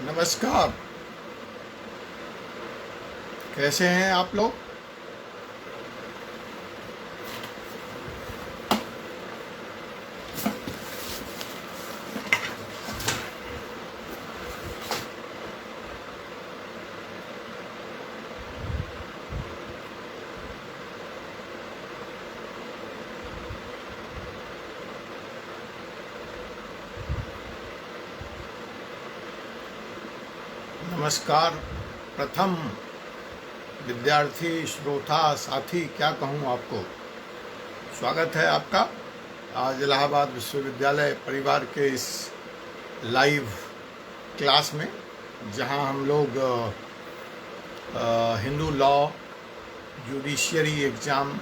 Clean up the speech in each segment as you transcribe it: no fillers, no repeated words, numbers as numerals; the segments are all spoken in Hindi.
नमस्कार। कैसे हैं आप लोग? नमस्कार। प्रथम विद्यार्थी, श्रोता, साथी, क्या कहूँ आपको, स्वागत है आपका आज इलाहाबाद विश्वविद्यालय परिवार के इस लाइव क्लास में, जहां हम लोग हिंदू लॉ जुडिशियरी एग्ज़ाम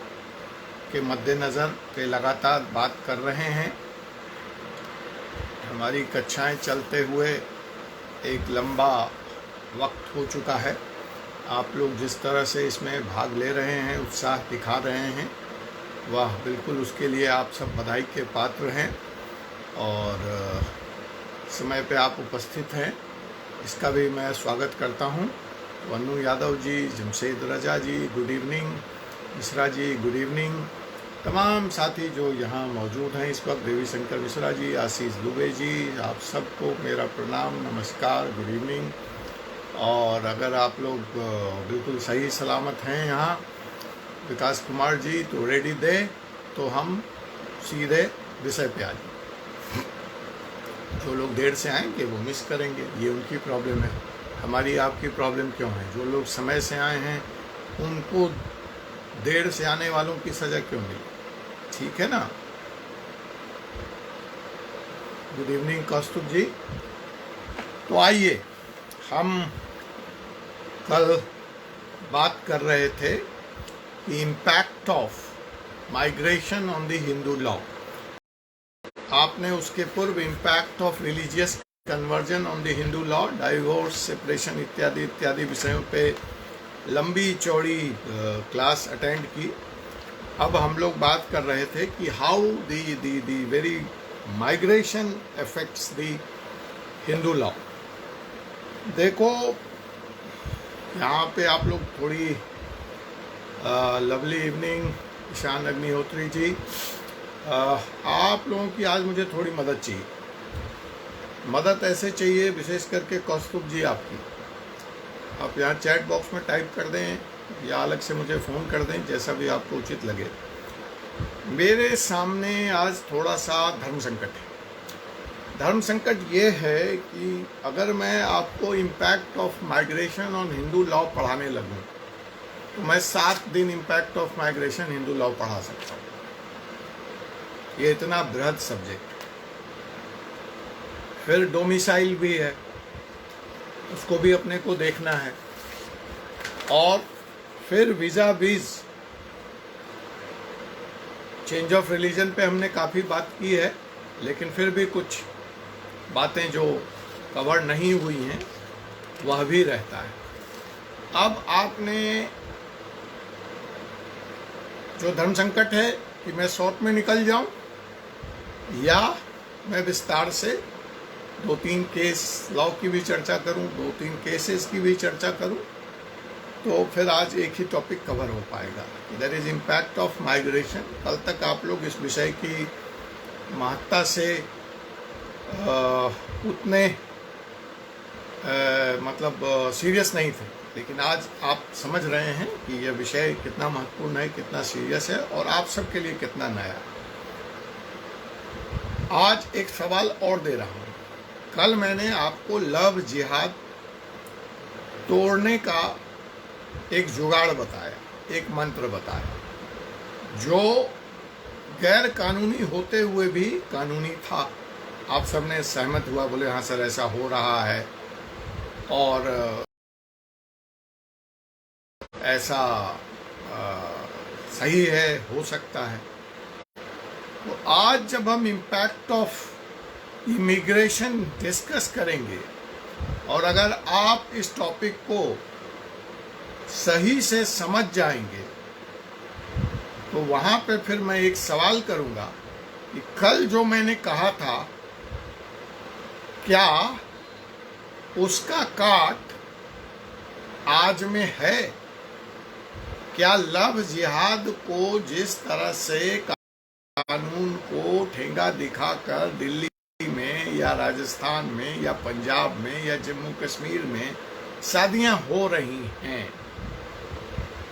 के मद्देनज़र पे लगातार बात कर रहे हैं। हमारी कक्षाएं चलते हुए एक लंबा वक्त हो चुका है। आप लोग जिस तरह से इसमें भाग ले रहे हैं, उत्साह दिखा रहे हैं, वह बिल्कुल उसके लिए आप सब बधाई के पात्र हैं। और समय पे आप उपस्थित हैं, इसका भी मैं स्वागत करता हूं। वन्नू यादव जी, जमशेद रजा जी, good evening. Mishra ji, good evening. तमाम साथी जो यहाँ मौजूद हैं इस वक्त, देवी शंकर मिश्रा जी, आशीष दुबे जी, आप सबको मेरा प्रणाम, नमस्कार, गुड इवनिंग। और अगर आप लोग बिल्कुल सही सलामत हैं यहाँ, विकास कुमार जी, तो रेडी दे, तो हम सीधे विषय पे आ जाए। जो लोग देर से आएंगे वो मिस करेंगे, ये उनकी प्रॉब्लम है, हमारी आपकी प्रॉब्लम क्यों है? जो लोग समय से आए हैं उनको देर से आने वालों की सज़ा क्यों मिली? ठीक है ना? गुड इवनिंग कौस्तुभ जी। तो आइए, हम कल बात कर रहे थे कि impact of migration on the Hindu law. आपने उसके पूर्व impact of religious conversion on the Hindu law, divorce, separation इत्यादि इत्यादि विषयों पे लंबी चौड़ी क्लास अटेंड की। अब हम लोग बात कर रहे थे कि how the very migration affects the Hindu law. देखो, यहाँ पे आप लोग थोड़ी लवली इवनिंग ईशान अग्निहोत्री जी, आप लोगों की आज मुझे थोड़ी मदद चाहिए। मदद ऐसे चाहिए, विशेष करके कौस्तुभ जी आपकी। आप यहाँ चैट बॉक्स में टाइप कर दें या अलग से मुझे फ़ोन कर दें, जैसा भी आपको उचित लगे। मेरे सामने आज थोड़ा सा धर्म संकट है। धर्म संकट ये है कि अगर मैं आपको impact of migration on Hindu law पढ़ाने लगूं तो मैं 7 दिन impact of migration Hindu law पढ़ा सकता हूँ। ये इतना बृहद सब्जेक्ट। फिर डोमिसाइल भी है, उसको भी अपने को देखना है। और फिर वीज़ा वीज, चेंज ऑफ रिलीजन पे हमने काफ़ी बात की है, लेकिन फिर भी कुछ बातें जो कवर नहीं हुई हैं वह भी रहता है। अब आपने जो धर्म संकट है कि मैं शॉर्ट में निकल जाऊं या मैं विस्तार से 2-3 केस लॉ की भी चर्चा करूं, 2-3 केसेस की भी चर्चा करूं, तो फिर आज एक ही टॉपिक कवर हो पाएगा। There is impact of migration. कल तक आप लोग इस विषय की महत्ता से उतने मतलब सीरियस नहीं थे, लेकिन आज आप समझ रहे हैं कि यह विषय कितना महत्वपूर्ण है, कितना सीरियस है और आप सबके लिए कितना नया है। आज एक सवाल और दे रहा हूँ। कल मैंने आपको लव जिहाद तोड़ने का एक जुगाड़ बताया, एक मंत्र बताया, जो गैर कानूनी होते हुए भी कानूनी था। आप सबने सहमत हुआ, बोले हाँ सर ऐसा हो रहा है और ऐसा सही है, हो सकता है। तो आज जब हम इम्पैक्ट ऑफ इमिग्रेशन डिस्कस करेंगे और अगर आप इस टॉपिक को सही से समझ जाएंगे तो वहाँ पे फिर मैं एक सवाल करूँगा कि कल जो मैंने कहा था, क्या उसका काट आज में है। क्या लव जिहाद को जिस तरह से कानून को ठेंगा दिखाकर दिल्ली में या राजस्थान में या पंजाब में या जम्मू कश्मीर में शादियां हो रही हैं,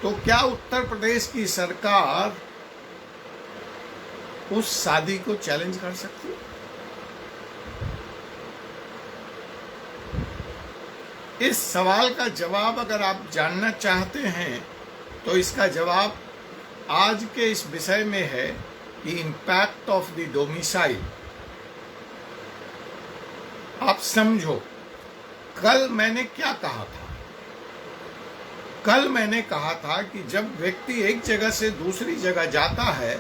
तो क्या उत्तर प्रदेश की सरकार उस शादी को चैलेंज कर सकती है? इस सवाल का जवाब अगर आप जानना चाहते हैं तो इसका जवाब आज के इस विषय में है कि इम्पैक्ट ऑफ द डोमिसाइल। आप समझो, कल मैंने क्या कहा था? कल मैंने कहा था कि जब व्यक्ति एक जगह से दूसरी जगह जाता है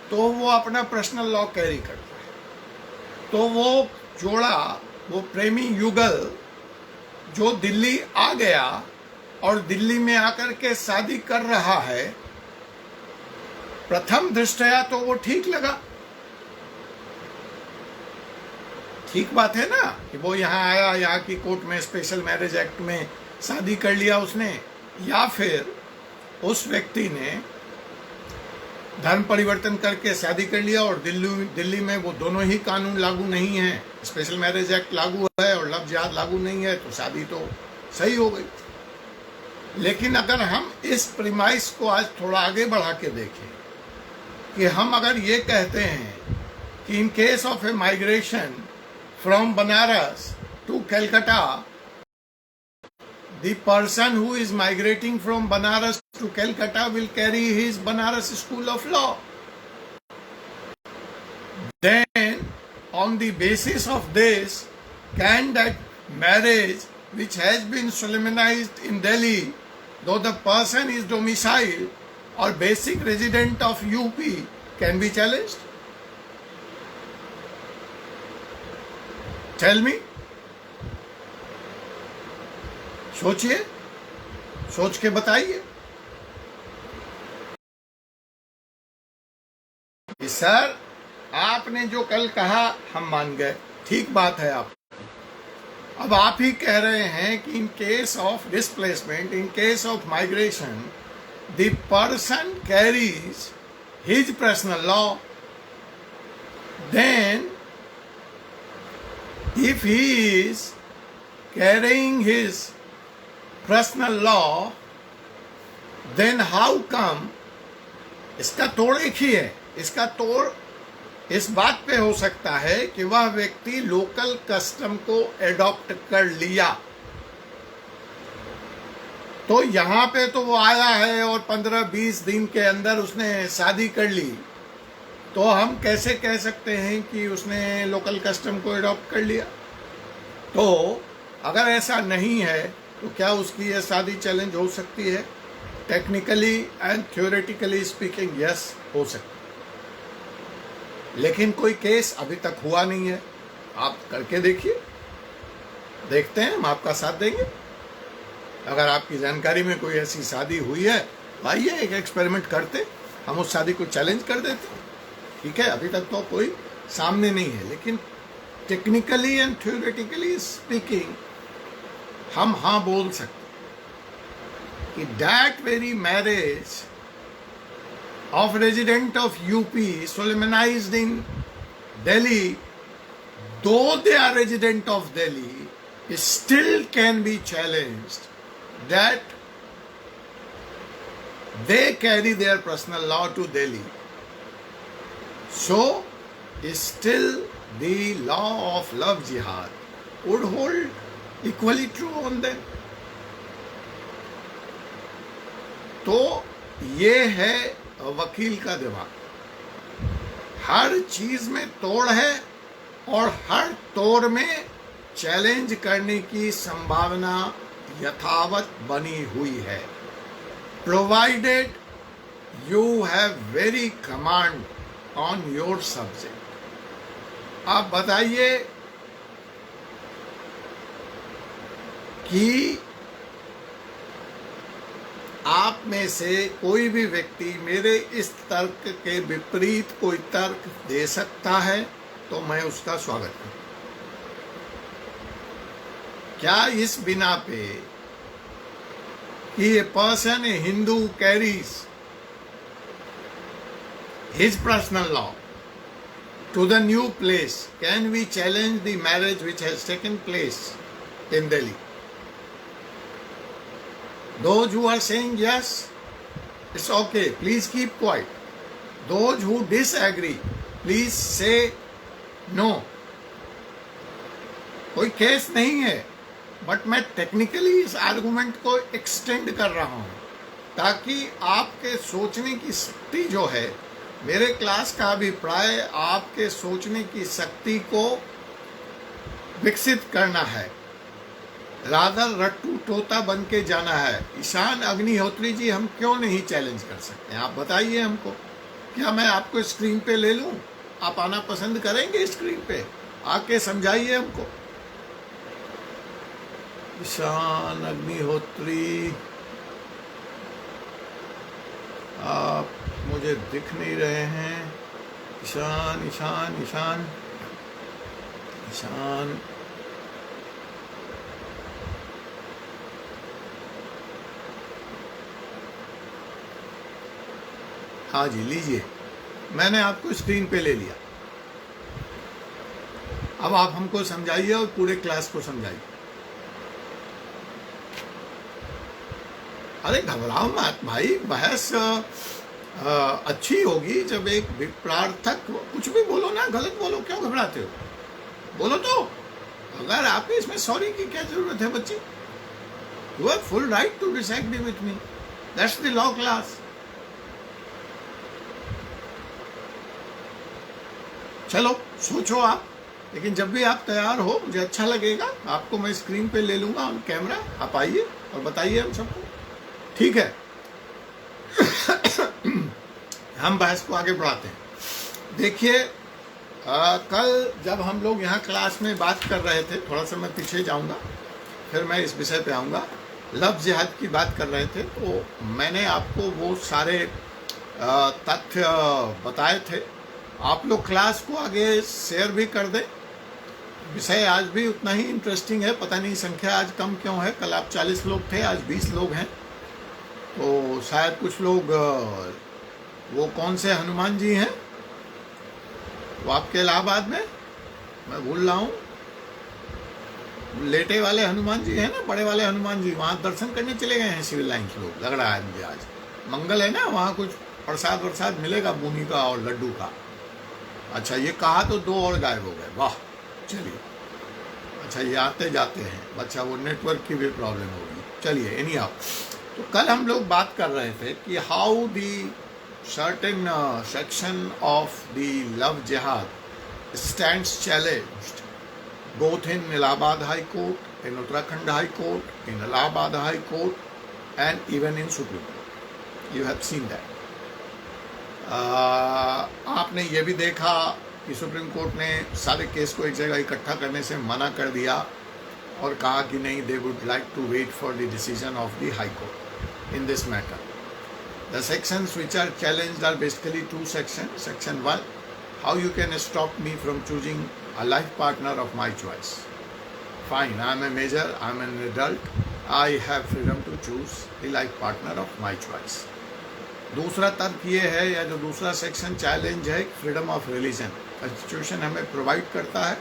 तो वो अपना पर्सनल लॉ कैरी करता है। तो वो जोड़ा, वो प्रेमी युगल जो दिल्ली आ गया और दिल्ली में आकर के शादी कर रहा है, प्रथम दृष्टया तो वो ठीक लगा। ठीक बात है ना कि वो यहाँ आया, यहाँ की कोर्ट में स्पेशल मैरिज एक्ट में शादी कर लिया उसने, या फिर उस व्यक्ति ने धर्म परिवर्तन करके शादी कर लिया और दिल्ली में वो दोनों ही कानून लागू नहीं है, स्पेशल मैरिज एक्ट लागू है और लव जिहाद लागू नहीं है, तो शादी तो सही हो गई। लेकिन अगर हम इस प्रीमाइस को आज थोड़ा आगे बढ़ा के देखें कि हम अगर ये कहते हैं कि in case of a migration from Banaras to Calcutta, the person who is migrating from Banaras to Calcutta will carry his Banaras School of Law. Then, on the basis of this, can that marriage which has been solemnized in Delhi, though the person is domiciled or basic resident of UP, can be challenged? Tell me. सोचिए, सोच के बताइए। सर, आपने जो कल कहा हम मान गए, ठीक बात है। अब आप ही कह रहे हैं कि in case of displacement, in case of migration, the person carries his personal law. Then if he is carrying his personal law, then how come, इसका तोड़ एक ही है। इसका तोड़ इस बात पे हो सकता है कि वह व्यक्ति लोकल कस्टम को एडॉप्ट कर लिया। तो यहाँ पे तो वो आया है और 15-20 दिन के अंदर उसने शादी कर ली, तो हम कैसे कह सकते हैं कि उसने लोकल कस्टम को एडॉप्ट कर लिया? तो अगर ऐसा नहीं है तो क्या उसकी यह शादी चैलेंज हो सकती है? Technically and theoretically speaking yes, हो सकती है, लेकिन कोई केस अभी तक हुआ नहीं है। आप करके देखिए, देखते हैं, हम आपका साथ देंगे। अगर आपकी जानकारी में कोई ऐसी शादी हुई है, आइए एक एक्सपेरिमेंट करते, हम उस शादी को चैलेंज कर देते। ठीक है, अभी तक तो कोई सामने नहीं है, लेकिन टेक्निकली एंड थ्योरेटिकली स्पीकिंग हम हाँ बोल सकते कि that very marriage of resident of UP solemnized in Delhi, though they are resident of Delhi, still can be challenged that they carry their personal law to Delhi. So, still the law of love jihad would hold equally true on them. तो ये है वकील का दिमाग। हर चीज में तोड़ है और हर तोड़ में चैलेंज करने की संभावना यथावत बनी हुई है, provided you have very command on your subject. आप बताइए कि आप में से कोई भी व्यक्ति मेरे इस तर्क के विपरीत कोई तर्क दे सकता है तो मैं उसका स्वागत करूं। क्या इस बिना पे कि a person, a Hindu carries his personal law to the new place, can we challenge the marriage which has taken place in Delhi? Those who are saying yes, it's okay, please keep quiet. Those who disagree, please say no. कोई केस नहीं है, बट मैं टेक्निकली इस आर्गुमेंट को एक्सटेंड कर रहा हूं ताकि आपके सोचने की शक्ति जो है, मेरे क्लास का अभिप्राय आपके सोचने की शक्ति को विकसित करना है, रादर रट्टू तोता बन के जाना है। ईशान अग्निहोत्री जी, हम क्यों नहीं चैलेंज कर सकते हैं? आप बताइए हमको। क्या मैं आपको स्क्रीन पे ले लूं? आप आना पसंद करेंगे स्क्रीन पे? आके समझाइए हमको। ईशान अग्निहोत्री, आप मुझे दिख नहीं रहे हैं। ईशान ईशान ईशान ईशान, हाँ जी लीजिए, मैंने आपको स्क्रीन पे ले लिया। अब आप हमको समझाइए और पूरे क्लास को समझाइए। अरे घबराओ मत भाई, बहस अच्छी होगी जब एक विप्रार्थक, कुछ भी बोलो ना, गलत बोलो, क्यों घबराते हो? बोलो तो। अगर आपको इसमें सॉरी की क्या जरूरत है बच्ची? You have full right to disagree with me, that's the law class. चलो सोचो आप, लेकिन जब भी आप तैयार हो, मुझे अच्छा लगेगा, आपको मैं स्क्रीन पे ले लूंगा ऑन कैमरा, आप आइए और बताइए हम सबको, ठीक है? हम बहस को आगे बढ़ाते हैं। देखिए, कल जब हम लोग यहाँ क्लास में बात कर रहे थे, थोड़ा सा मैं पीछे जाऊँगा, फिर मैं इस विषय पे आऊँगा, लफ्ज़ जिहाद की बात कर रहे थे, तो मैंने आपको वो सारे तथ्य बताए थे। आप लोग क्लास को आगे शेयर भी कर दें। विषय आज भी उतना ही इंटरेस्टिंग है, पता नहीं संख्या आज कम क्यों है। कल आप 40 लोग थे, आज 20 लोग हैं। तो शायद कुछ लोग, वो कौन से हनुमान जी हैं, वो आपके इलाहाबाद में, मैं भूल रहा हूँ, लेटे वाले हनुमान जी हैं ना, बड़े वाले हनुमान जी, वहाँ दर्शन करने चले गए हैं सिविल लाइन्स लोग, लग रहा है मुझे। आज मंगल है ना, वहाँ कुछ प्रसाद वरसाद मिलेगा, बूनी का और लड्डू का। अच्छा, ये कहा तो 2 और गायब हो गए, वाह। चलिए, अच्छा ये आते जाते हैं, अच्छा वो नेटवर्क की भी प्रॉब्लम होगी। चलिए, एनी हाउ, तो कल हम लोग बात कर रहे थे कि how the certain section of the love jihad stands challenged both in Allahabad High Court, in Uttarakhand High Court, in Allahabad High Court, and even in Supreme Court. You have seen that. आपने ये भी देखा कि सुप्रीम कोर्ट ने सारे केस को एक जगह इकट्ठा करने से मना कर दिया और कहा कि नहीं, they would like to wait for the decision of the high court in this matter. The sections which are challenged are basically 2 sections. Section 1, how you can stop me from choosing a life partner of my choice. Fine, I am a major, I am an adult, I have freedom to choose the life partner of my choice. दूसरा तर्क ये है, या जो दूसरा सेक्शन चैलेंज है, फ्रीडम ऑफ रिलीजन। कॉन्स्टिट्यूशन हमें प्रोवाइड करता है,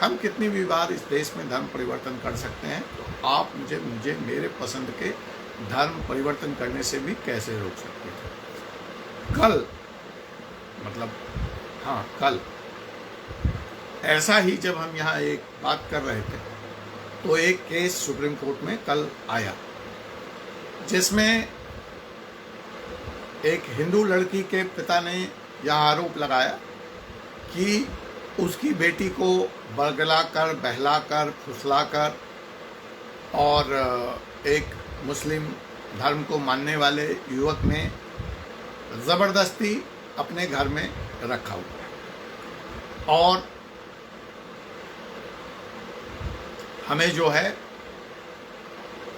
हम कितनी भी बार इस देश में धर्म परिवर्तन कर सकते हैं, तो आप मुझे मेरे पसंद के धर्म परिवर्तन करने से भी कैसे रोक सकते थे? कल, मतलब हाँ कल ऐसा ही जब हम यहाँ एक बात कर रहे थे, तो एक केस सुप्रीम कोर्ट में कल आया, जिसमें एक हिंदू लड़की के पिता ने यह आरोप लगाया कि उसकी बेटी को बरगलाकर, बहलाकर, फुसलाकर और एक मुस्लिम धर्म को मानने वाले युवक ने ज़बरदस्ती अपने घर में रखा हुआ है, और हमें जो है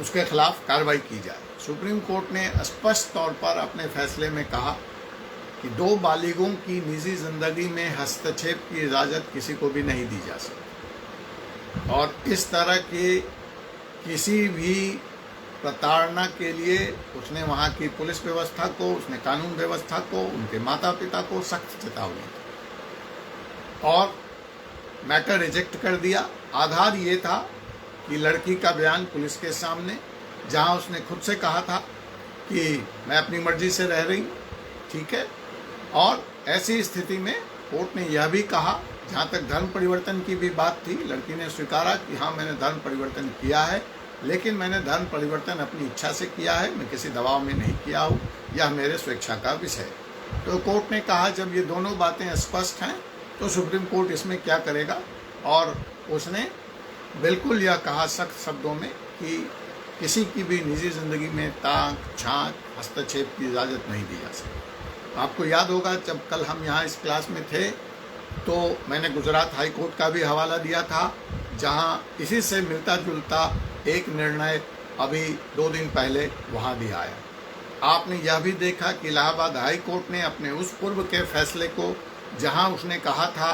उसके खिलाफ कार्रवाई की जाए। सुप्रीम कोर्ट ने स्पष्ट तौर पर अपने फैसले में कहा कि 2 बालिगों की निजी जिंदगी में हस्तक्षेप की इजाज़त किसी को भी नहीं दी जा सकती, और इस तरह के किसी भी प्रताड़ना के लिए उसने वहाँ की पुलिस व्यवस्था को, उसने कानून व्यवस्था को, उनके माता पिता को सख्त चेतावनी दी और मैटर रिजेक्ट कर दिया। आधार ये था कि लड़की का बयान पुलिस के सामने, जहाँ उसने खुद से कहा था कि मैं अपनी मर्जी से रह रही हूँ, ठीक है। और ऐसी स्थिति में कोर्ट ने यह भी कहा, जहाँ तक धर्म परिवर्तन की भी बात थी, लड़की ने स्वीकारा कि हाँ मैंने धर्म परिवर्तन किया है, लेकिन मैंने धर्म परिवर्तन अपनी इच्छा से किया है, मैं किसी दबाव में नहीं किया हूँ, यह मेरे स्वेच्छा का विषय। तो कोर्ट ने कहा जब ये दोनों बातें स्पष्ट हैं तो सुप्रीम कोर्ट इसमें क्या करेगा, और उसने बिल्कुल यह कहा सख्त शब्दों में कि किसी की भी निजी ज़िंदगी में ताक झांक हस्तक्षेप की इजाज़त नहीं दी जा सकती। आपको याद होगा जब कल हम यहाँ इस क्लास में थे तो मैंने गुजरात हाई कोर्ट का भी हवाला दिया था, जहाँ इसी से मिलता जुलता एक निर्णय अभी 2 दिन पहले वहाँ भी आया। आपने यह भी देखा कि इलाहाबाद हाई कोर्ट ने अपने उस पूर्व के फैसले को, जहाँ उसने कहा था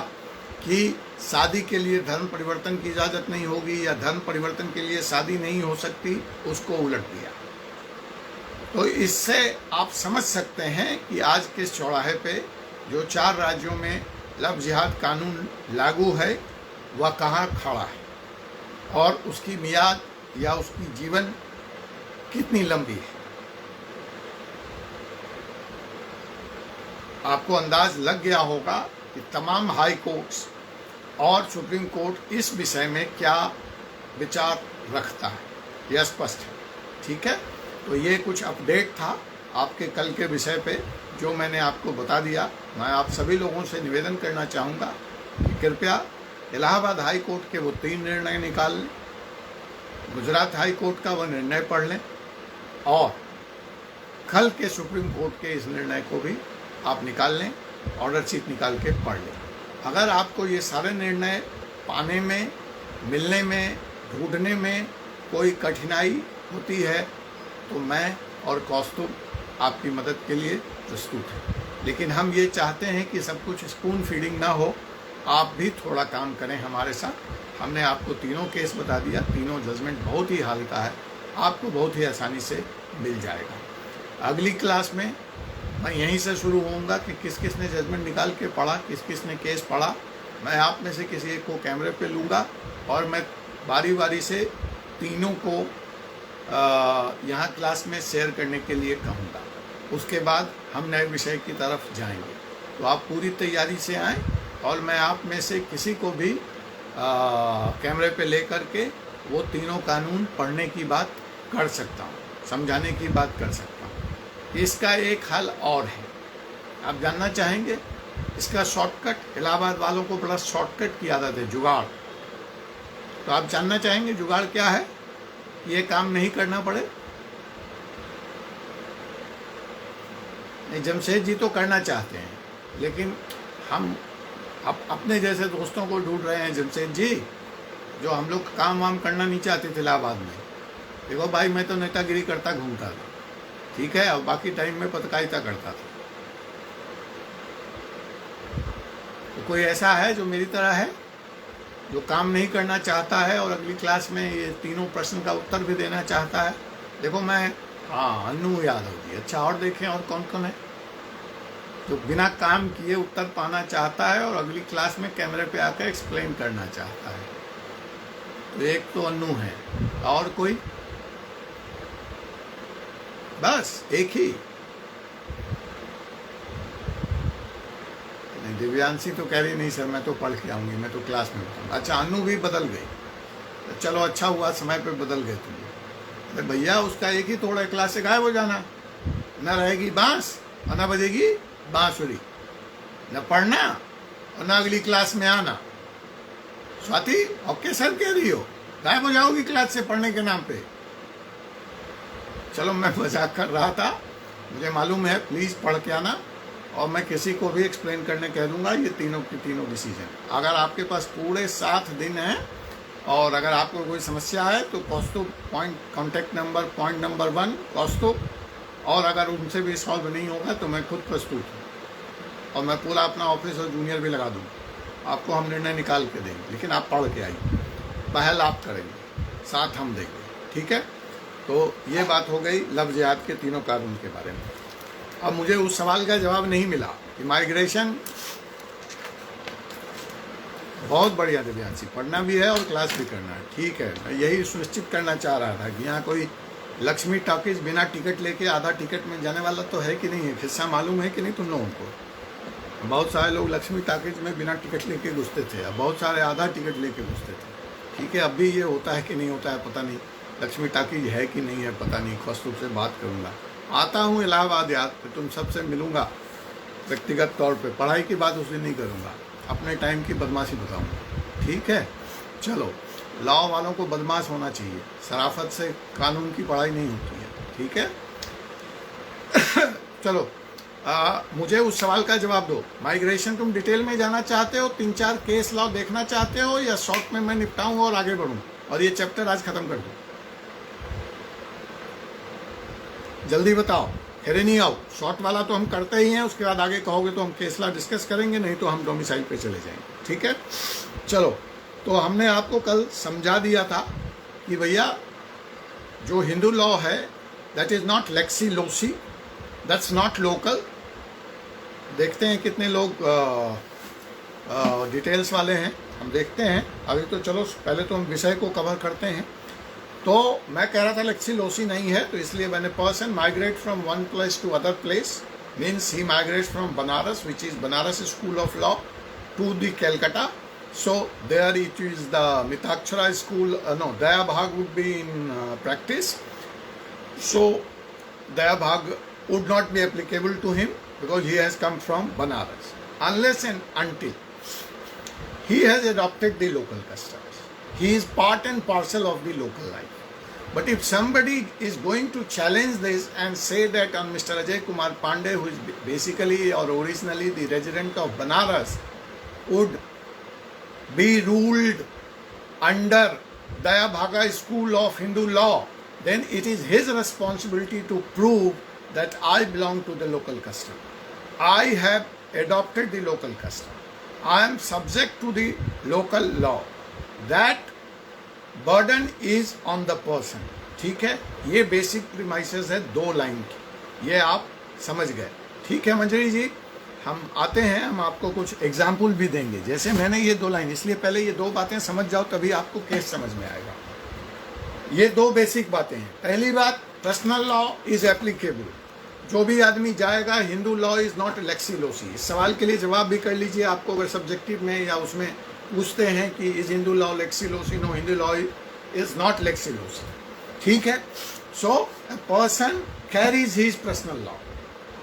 कि शादी के लिए धर्म परिवर्तन की इजाज़त नहीं होगी या धर्म परिवर्तन के लिए शादी नहीं हो सकती, उसको उलट दिया। तो इससे आप समझ सकते हैं कि आज के चौराहे पे जो 4 राज्यों में लव जिहाद कानून लागू है वह कहाँ खड़ा है और उसकी मियाद या उसकी जीवन कितनी लंबी है। आपको अंदाज लग गया होगा कि तमाम हाई कोर्ट्स और सुप्रीम कोर्ट इस विषय में क्या विचार रखता है, यह स्पष्ट है, ठीक है। तो ये कुछ अपडेट था आपके कल के विषय पे जो मैंने आपको बता दिया। मैं आप सभी लोगों से निवेदन करना चाहूँगा कि कृपया इलाहाबाद हाई कोर्ट के वो 3 निर्णय निकाल लें, गुजरात हाई कोर्ट का वह निर्णय पढ़ लें और कल के सुप्रीम कोर्ट के इस निर्णय को भी आप निकाल लें, ऑर्डर शीट निकाल के पढ़ लें। अगर आपको ये सारे निर्णय पाने में, मिलने में, ढूंढने में कोई कठिनाई होती है तो मैं और कौस्तुभ आपकी मदद के लिए प्रस्तुत हैं। लेकिन हम ये चाहते हैं कि सब कुछ स्पून फीडिंग ना हो, आप भी थोड़ा काम करें हमारे साथ। हमने आपको तीनों केस बता दिया, तीनों जजमेंट बहुत ही हल्का है, आपको बहुत ही आसानी से मिल जाएगा। अगली क्लास में मैं यहीं से शुरू होऊंगा कि किस किस ने जजमेंट निकाल के पढ़ा, किस किस ने केस पढ़ा। मैं आप में से किसी एक को कैमरे पे लूँगा और मैं बारी बारी से तीनों को यहाँ क्लास में शेयर करने के लिए कहूँगा। उसके बाद हम नए विषय की तरफ जाएंगे। तो आप पूरी तैयारी से आएँ और मैं आप में से किसी को भी कैमरे पे ले कर के वो तीनों कानून पढ़ने की बात कर सकता हूँ, समझाने की बात कर सकता हूँ। इसका एक हल और है, आप जानना चाहेंगे इसका शॉर्टकट। इलाहाबाद वालों को बड़ा शॉर्टकट की आदत है, जुगाड़। तो आप जानना चाहेंगे जुगाड़ क्या है, ये काम नहीं करना पड़े। नहीं, जमशेद जी तो करना चाहते हैं, लेकिन हम अपने जैसे दोस्तों को ढूंढ रहे हैं जमशेद जी, जो हम लोग काम वाम करना नहीं चाहते थे इलाहाबाद में। देखो भाई, मैं तो नेतागिरी करता घूमता था, ठीक है, और बाकी टाइम में पत्रकारिता करता था। तो कोई ऐसा है जो मेरी तरह है, जो काम नहीं करना चाहता है और अगली क्लास में ये तीनों प्रश्न का उत्तर भी देना चाहता है? देखो मैं, हाँ, अन्नू यादव जी। अच्छा, और देखें और कौन कौन है जो बिना काम किए उत्तर पाना चाहता है और अगली क्लास में कैमरे पे आकर एक्सप्लेन करना चाहता है? तो एक तो अन्नू है, और कोई? बस एक ही? नहीं, दिव्यांशी तो कह रही नहीं सर मैं तो पढ़ के आऊँगी, मैं तो क्लास में बताऊँगा। अच्छा, अन्नू भी बदल गई, तो चलो अच्छा हुआ समय पे बदल गए तुम। अरे भैया, उसका एक ही थोड़ा क्लास से गायब हो जाना, न रहेगी बांस और न बजेगी बांसुरी, न पढ़ना और न अगली क्लास में आना। स्वाति, ओके सर कह रही हो, गायब हो जाओगी क्लास से पढ़ने के नाम पे। चलो मैं मजाक कर रहा था, मुझे मालूम है, प्लीज़ पढ़ के आना और मैं किसी को भी एक्सप्लेन करने कह दूंगा। ये तीनों की तीनों डिसीजन, अगर आपके पास पूरे 7 दिन हैं और अगर आपको कोई समस्या है तो कौस्तुभ कॉन्टैक्ट नंबर पॉइंट नंबर 1 कौस्तुभ, और अगर उनसे भी सॉल्व नहीं होगा तो मैं खुद प्रस्तुत हूँ और मैं पूरा अपना ऑफिस और जूनियर भी लगा दूँगा। आपको हम निर्णय निकाल के देंगे, लेकिन आप पढ़ के आइए, पहल आप करेंगे, साथ हम देंगे। ठीक है, तो ये बात हो गई लफ्ज़ जिहाद के तीनों कानून के बारे में। अब मुझे उस सवाल का जवाब नहीं मिला कि माइग्रेशन बहुत बढ़िया दिव्यांशी, पढ़ना भी है और क्लास भी करना है, ठीक है। मैं यही सुनिश्चित करना चाह रहा था कि यहाँ कोई लक्ष्मी टॉकीज बिना टिकट लेके आधा टिकट में जाने वाला तो है कि नहीं है। किस्सा मालूम है कि नहीं तुम लोगों को? बहुत सारे लोग लक्ष्मी टॉकीज में बिना टिकट लेके घुसते थे, अब बहुत सारे आधा टिकट लेके घुसते थे, ठीक है। अब भी ये होता है कि नहीं होता है पता नहीं, लक्ष्मी टॉकीज है कि नहीं है पता नहीं, खास रूप से बात करूँगा। आता हूँ इलाहाबाद याद, फिर तुम सबसे मिलूँगा व्यक्तिगत तौर पे, पढ़ाई की बात उस दिन नहीं करूँगा, अपने टाइम की बदमाशी बताऊँगा, ठीक है। चलो, लॉ वालों को बदमाश होना चाहिए, शराफत से कानून की पढ़ाई नहीं होती है, ठीक है। चलो, मुझे उस सवाल का जवाब दो। माइग्रेशन तुम डिटेल में जाना चाहते हो, 3-4 केस लॉ देखना चाहते हो, या शॉर्ट में मैं निपटाऊँ और आगे बढ़ूँ और ये चैप्टर आज ख़त्म कर दूँ? जल्दी बताओ, हेरे नहीं आओ। शॉर्ट वाला तो हम करते ही हैं, उसके बाद आगे कहोगे तो हम केस लॉ डिस्कस करेंगे, नहीं तो हम डोमिसाइल पे चले जाएंगे, ठीक है। चलो, तो हमने आपको कल समझा दिया था कि भैया जो हिंदू लॉ है that is not lex loci, that's not local. देखते हैं कितने लोग डिटेल्स वाले हैं, हम देखते हैं। अभी तो चलो पहले तो हम विषय को कवर करते हैं। तो मैं कह रहा था लेक्सी लोसी नहीं है, तो इसलिए मैंने person migrate from one place to other place means he migrate from Banaras which is Banaras school of law to the Calcutta. So there it is the Mitakshara school, no, Daya Bhag would be in practice. So Daya Bhag would not be applicable to him because he has come from Banaras. Unless and until he has adopted the local customs. He is part and parcel of the local life. But if somebody is going to challenge this and say that on Mr. Ajay Kumar Pandey, who is basically or originally the resident of Banaras, would be ruled under Daya Bhaga school of Hindu law, then it is his responsibility to prove that I belong to the local custom. I have adopted the local custom. I am subject to the local law. That burden is on the person. ठीक है, ये बेसिक प्रीमाइसेस है 2 लाइन की, ये आप समझ गए, ठीक है मंजरी जी। हम आते हैं, हम आपको कुछ एग्जाम्पल भी देंगे। जैसे मैंने ये 2 लाइन, इसलिए पहले ये 2 बातें समझ जाओ तभी आपको केस समझ में आएगा। ये 2 बेसिक बातें हैं। पहली बात, पर्सनल लॉ इज एप्लीकेबल। जो भी आदमी जाएगा, Hindu law is not lex loci. इस सवाल के लिए जवाब भी कर लीजिए, आपको अगर सब्जेक्टिव में या उसमें पूछते हैं कि is Hindu law lex loci, no, Hindu law is not lex loci, ठीक है। So a person carries his personal law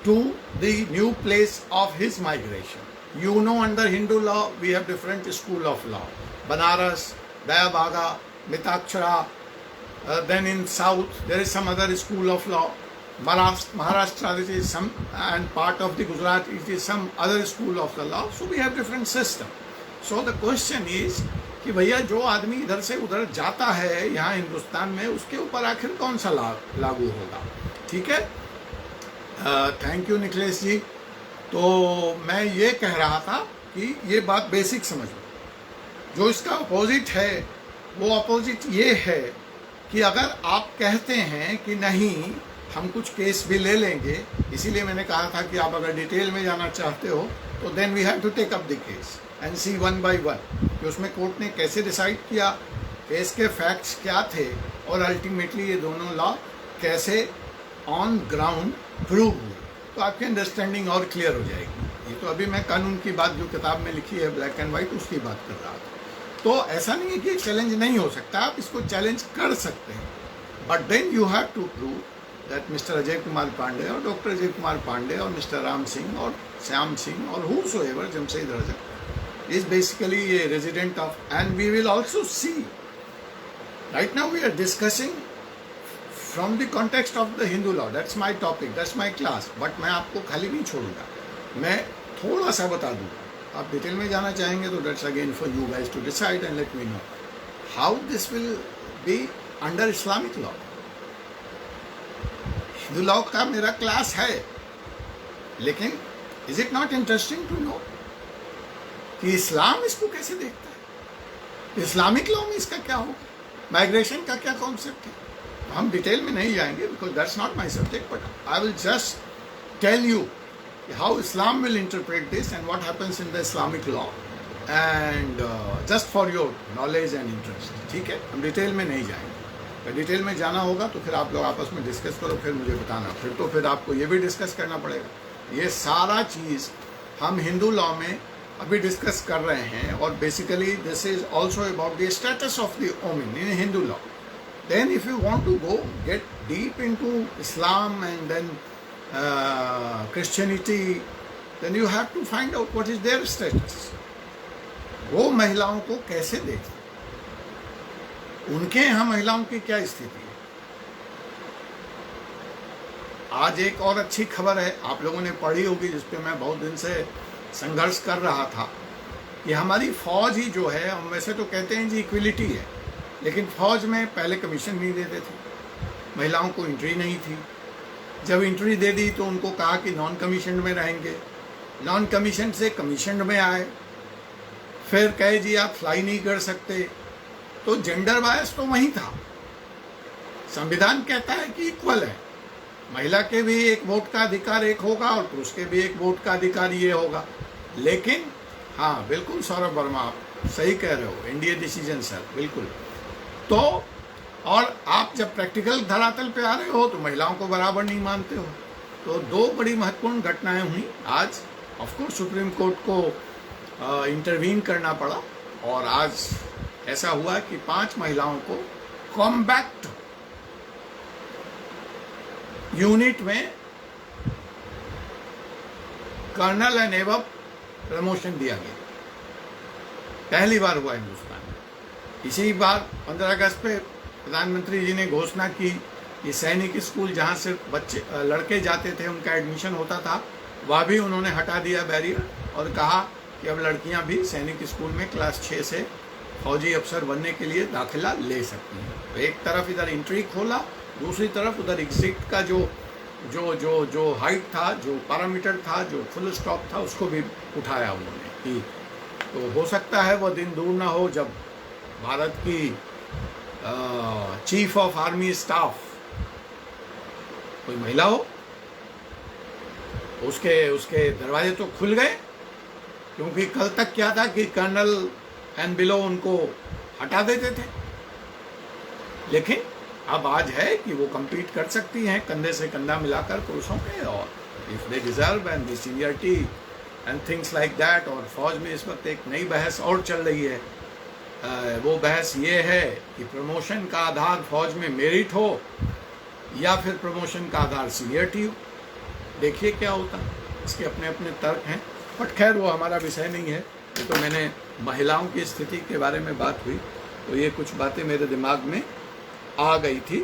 to the new place of his migration. You know, under Hindu law we have different school of law. Banaras, Daya Bhaga, Mitakshara. Then in south there is some other school of law. Maharashtra, it is some, and part of the Gujarat it is some other school of the law. So we have different system. So the question is कि भैया जो आदमी इधर से उधर जाता है यहाँ हिंदुस्तान में, उसके ऊपर आखिर कौन सा लागू होगा, ठीक है। थैंक यू निखिलेश जी। तो मैं ये कह रहा था कि ये बात बेसिक समझ लो। जो इसका अपोजिट है वो अपोजिट ये है कि अगर आप कहते हैं कि नहीं हम कुछ केस भी ले लेंगे, इसीलिए मैंने कहा था कि आप अगर डिटेल में जाना चाहते हो तो then we have to take up the case and see 1 by 1 कि उसमें कोर्ट ने कैसे डिसाइड किया, केस के फैक्ट्स क्या थे, और अल्टीमेटली ये दोनों लॉ कैसे ऑन ग्राउंड प्रूव हुए, तो आपकी अंडरस्टैंडिंग और क्लियर हो जाएगी। ये तो अभी मैं कानून की बात जो किताब में लिखी है ब्लैक एंड वाइट उसकी बात कर रहा था। तो ऐसा नहीं है कि चैलेंज नहीं हो सकता, आप इसको चैलेंज कर सकते हैं, but then you have to prove that mister Ajay Kumar Pandey और डॉक्टर अजय कुमार पांडे और मिस्टर राम सिंह और श्याम सिंह और whosoever Jamshed Rajak is basically a resident of, and we will also see, right now we are discussing from the context of the Hindu law. That's my topic, that's my class. But मैं आपको खाली नहीं छोड़ूंगा, मैं थोड़ा सा बता दूंगा। आप डिटेल में जाना चाहेंगे तो that's again for you guys to decide and let me know how this will be under Islamic law. Hindu law का मेरा क्लास है, लेकिन is it not interesting to know कि इस्लाम इसको कैसे देखता है, इस्लामिक लॉ में इसका क्या होगा, माइग्रेशन का क्या कॉन्सेप्ट है, हम डिटेल में नहीं जाएंगे because that's not my subject, but I will just tell you how Islam will interpret this and what happens in the Islamic law, and just for your knowledge and interest, ठीक है। हम डिटेल में नहीं जाएंगे, अगर डिटेल में जाना होगा तो फिर आप लोग आपस में डिस्कस करो, फिर मुझे बताना, फिर आपको ये भी डिस्कस करना पड़ेगा। ये सारा चीज़ हम हिंदू लॉ में अभी डिस्कस कर रहे हैं, और basically this is also about the status of the women in Hindu law. Then if you want to go get deep into Islam and then Christianity, then you have to find out what is their status. वो महिलाओं को कैसे देखते, उनके यहाँ महिलाओं की क्या स्थिति है। आज एक और अच्छी खबर है, आप लोगों ने पढ़ी होगी, जिस पे मैं बहुत दिन से संघर्ष कर रहा था, कि हमारी फौज ही जो है, हम वैसे तो कहते हैं जी इक्वलिटी है, लेकिन फौज में पहले कमीशन नहीं देते थे, महिलाओं को एंट्री नहीं थी। जब एंट्री दे दी तो उनको कहा कि नॉन कमीशन में रहेंगे, नॉन कमीशन से कमीशन में आए, फिर कहे जी आप फ्लाई नहीं कर सकते। तो जेंडर बायस तो वहीं था। संविधान कहता है कि इक्वल है, महिला के भी एक वोट का अधिकार एक होगा और पुरुष के भी एक वोट का अधिकार ये होगा। लेकिन हाँ, बिल्कुल सौरभ वर्मा, आप सही कह रहे हो, एनडीए डिसीजन सर, बिल्कुल। तो और आप जब प्रैक्टिकल धरातल पे आ रहे हो तो महिलाओं को बराबर नहीं मानते हो। तो दो बड़ी महत्वपूर्ण घटनाएं हुई आज। ऑफकोर्स सुप्रीम कोर्ट को इंटरवीन करना पड़ा, और आज ऐसा हुआ कि 5 महिलाओं को कॉम्बैक्ट यूनिट में कर्नल एंड एबव प्रमोशन दिया गया। पहली बार हुआ हिंदुस्तान में। इसी बार 15 अगस्त पे प्रधानमंत्री जी ने घोषणा की कि सैनिक स्कूल जहां सिर्फ बच्चे लड़के जाते थे, उनका एडमिशन होता था, वह भी उन्होंने हटा दिया बैरियर, और कहा कि अब लड़कियां भी सैनिक स्कूल में क्लास 6 से फौजी अफसर बनने के लिए दाखिला ले सकती हैं। तो एक तरफ इधर एंट्री खोला, दूसरी तरफ उधर एग्जिट का जो हाइट था, जो पैरामीटर था, जो फुल स्टॉप था, उसको भी उठाया उन्होंने। कि तो हो सकता है वो दिन दूर ना हो जब भारत की चीफ ऑफ आर्मी स्टाफ कोई महिला हो। उसके दरवाजे तो खुल गए, क्योंकि कल तक क्या था कि कर्नल एंड बिलो उनको हटा देते थे, लेकिन अब आज है कि वो compete कर सकती हैं कंधे से कंधा मिलाकर पुरुषों के, और if they deserve and the seniority and things like that. और फौज में इस वक्त एक नई बहस और चल रही है, वो बहस ये है कि प्रमोशन का आधार फौज में मेरिट हो या फिर प्रमोशन का आधार सीनियरिटी हो। देखिए क्या होता है, इसके अपने अपने तर्क हैं, बट खैर वो हमारा विषय नहीं है। ये तो मैंने महिलाओं की स्थिति के बारे में बात हुई, तो ये कुछ बातें मेरे दिमाग में आ गई थी,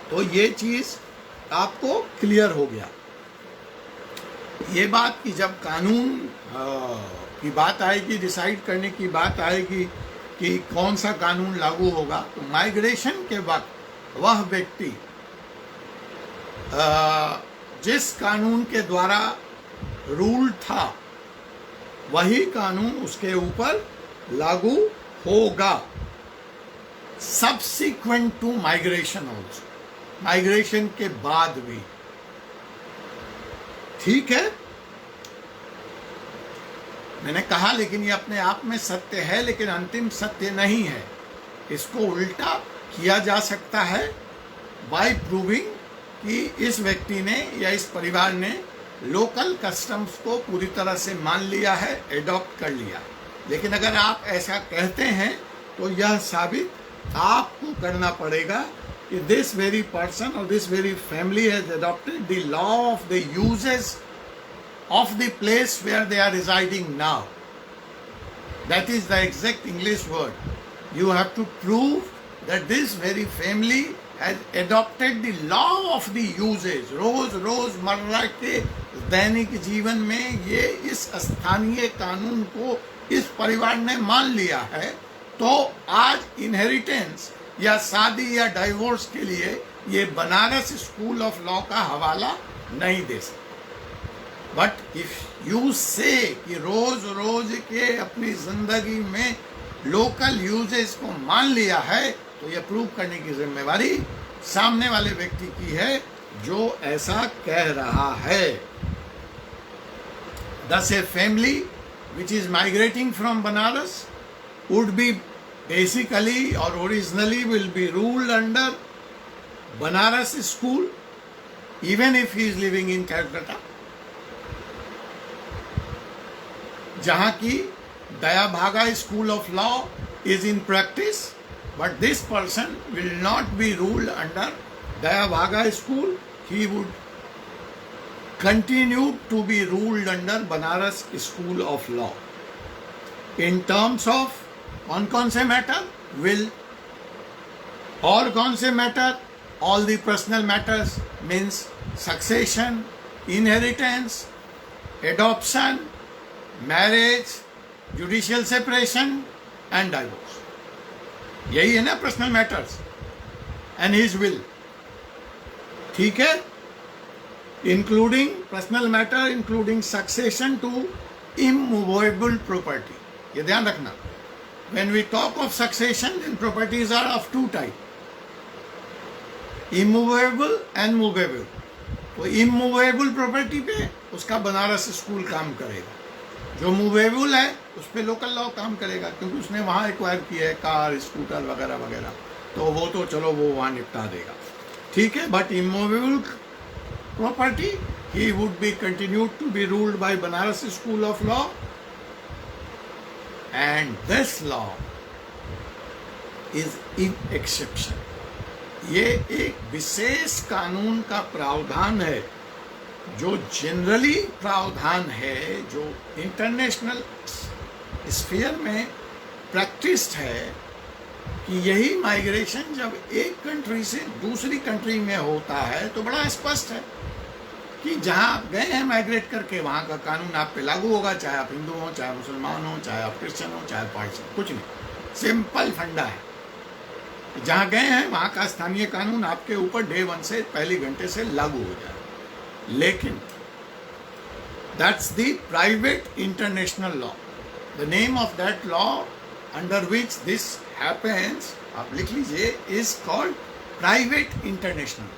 तो ये चीज़ आपको क्लियर हो गया। ये बात कि जब कानून की बात आएगी, डिसाइड करने की बात आएगी कि कौन सा कानून लागू होगा, तो माइग्रेशन के वक्त वह व्यक्ति जिस कानून के द्वारा रूल था, वही कानून उसके ऊपर लागू होगा subsequent to migration also, migration के बाद भी। ठीक है, मैंने कहा, लेकिन ये अपने आप में सत्य है, लेकिन अंतिम सत्य नहीं है। इसको उल्टा किया जा सकता है बाय प्रूविंग कि इस व्यक्ति ने या इस परिवार ने लोकल कस्टम्स को पूरी तरह से मान लिया है, एडॉप्ट कर लिया। लेकिन अगर आप ऐसा कहते हैं तो यह साबित आपको करना पड़ेगा कि दिस वेरी पर्सन और this very family has adopted the law of the uses of the place where they are residing now. That is the exact English word. You have to prove that this very family has adopted the law of the uses. रोजमर्रा के दैनिक जीवन में ये इस स्थानीय कानून को इस परिवार ने मान लिया है, तो आज इनहेरिटेंस या शादी या डाइवोर्स के लिए ये बनारस स्कूल ऑफ लॉ का हवाला नहीं दे सकते। बट इफ यू से कि रोज रोज के अपनी जिंदगी में लोकल यूजेस को मान लिया है, तो ये प्रूव करने की जिम्मेवारी सामने वाले व्यक्ति की है जो ऐसा कह रहा है। Thus a family which is migrating from Banaras would be basically or originally will be ruled under Banaras school even if he is living in Calcutta, जहाँ की दया भागा school of law is in practice, but this person will not be ruled under Daya Bhaga school. He would continue to be ruled under Banaras school of law. In terms of कौन से मैटर, will और कौन से matter, all the personal matters means succession, inheritance, adoption, marriage, judicial separation and divorce. यही है ना personal matters and his will, ठीक है, including personal matter, including succession to immovable property. ये ध्यान रखना, when we talk of succession in properties are of two type, immovable and movable. तो इमूवेबल प्रॉपर्टी पे उसका बनारस स्कूल काम करेगा, जो मूवेबल है उस पर लोकल लॉ काम करेगा क्योंकि उसने वहाँ एक्वायर किया है कार, स्कूटर वगैरह वगैरह, तो वो तो चलो वो वहाँ निपटा देगा, ठीक है. बट इमूवेबल प्रॉपर्टी ही would be continued to be ruled by Banaras school of law and this law is in exception. ये एक विशेष कानून का प्रावधान है जो जनरली प्रावधान है, जो इंटरनेशनल स्फीयर में प्रैक्टिस्ड है कि यही माइग्रेशन जब एक कंट्री से दूसरी कंट्री में होता है तो बड़ा स्पष्ट है कि जहां आप गए हैं माइग्रेट करके वहां का कानून आप पे लागू होगा, चाहे आप हिंदू हो, चाहे मुसलमान हो, चाहे आप क्रिश्चियन हो, चाहे पारसी, कुछ नहीं, सिंपल फंडा है. जहां गए हैं वहां का स्थानीय कानून आपके ऊपर डे वन से पहले घंटे से लागू हो जाए. लेकिन that's the private international law. The name of that law under which this happens, आप लिख लीजिए, is called private international.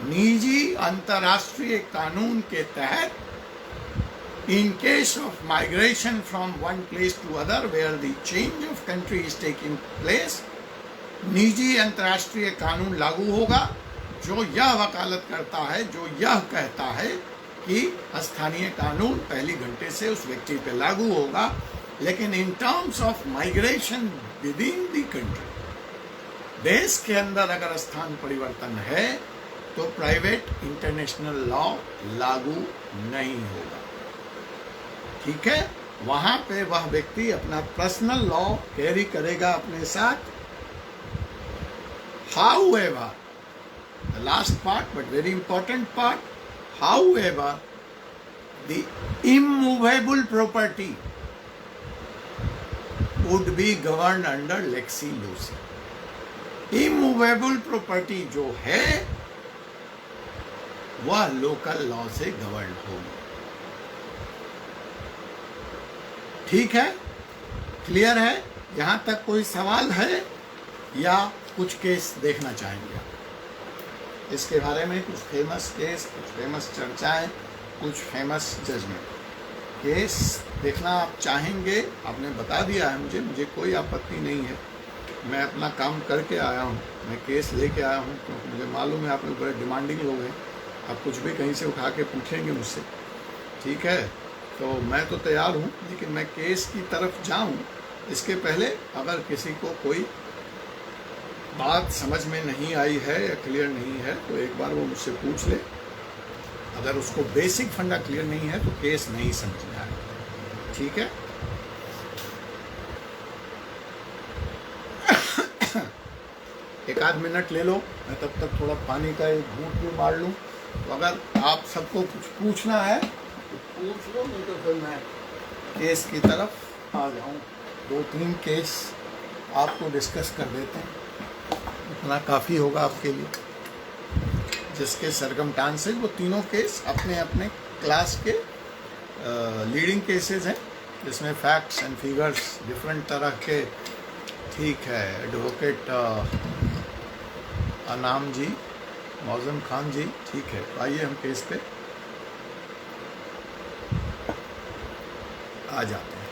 निजी अंतर्राष्ट्रीय कानून के तहत in case of migration from one place to other where the change of country is taking place, निजी अंतर्राष्ट्रीय कानून लागू होगा जो यह वकालत करता है, जो यह कहता है कि स्थानीय कानून पहली घंटे से उस व्यक्ति पे लागू होगा. लेकिन in terms of migration with in the country, देश के अंदर अगर स्थान परिवर्तन है तो प्राइवेट इंटरनेशनल लॉ लागू नहीं होगा, ठीक है. वहां पे वह व्यक्ति अपना पर्सनल लॉ कैरी करेगा अपने साथ. However, the last part but very important part, however, the immovable property would be governed under lexi loci. immovable property जो है वह लोकल लॉ से गवर्न होगी, ठीक है, क्लियर है. यहां तक कोई सवाल है या कुछ केस देखना चाहेंगे इसके बारे में? कुछ फेमस केस, कुछ फेमस चर्चाएं, कुछ फेमस जजमेंट केस देखना आप चाहेंगे? आपने बता दिया है मुझे कोई आपत्ति नहीं है. मैं अपना काम करके आया हूँ, मैं केस लेके आया हूँ क्योंकि मुझे मालूम है आप लोग बड़े डिमांडिंग लोग हैं, आप कुछ भी कहीं से उठा के पूछेंगे मुझसे, ठीक है. तो मैं तो तैयार हूँ, लेकिन मैं केस की तरफ जाऊँ इसके पहले अगर किसी को कोई बात समझ में नहीं आई है या क्लियर नहीं है तो एक बार वो मुझसे पूछ ले. अगर उसको बेसिक फंडा क्लियर नहीं है तो केस नहीं समझ में आएगा, ठीक है. एक आध मिनट ले लो, मैं तब तक थोड़ा पानी का एक घूंट भी मार लूँ. तो अगर आप सबको कुछ पूछना है तो पूछ लो, नहीं तो फिर मैं केस की तरफ आ जाऊँ. 2-3 केस आपको डिस्कस कर देते हैं, इतना काफ़ी होगा आपके लिए. जिसके सरकमस्टांसेस, वो तीनों केस अपने अपने क्लास के लीडिंग केसेस हैं जिसमें फैक्ट्स एंड फिगर्स डिफरेंट तरह के ठीक है, एडवोकेट अनाम जी, मौजम खान जी, ठीक है, आइए हम केस पे आ जाते हैं।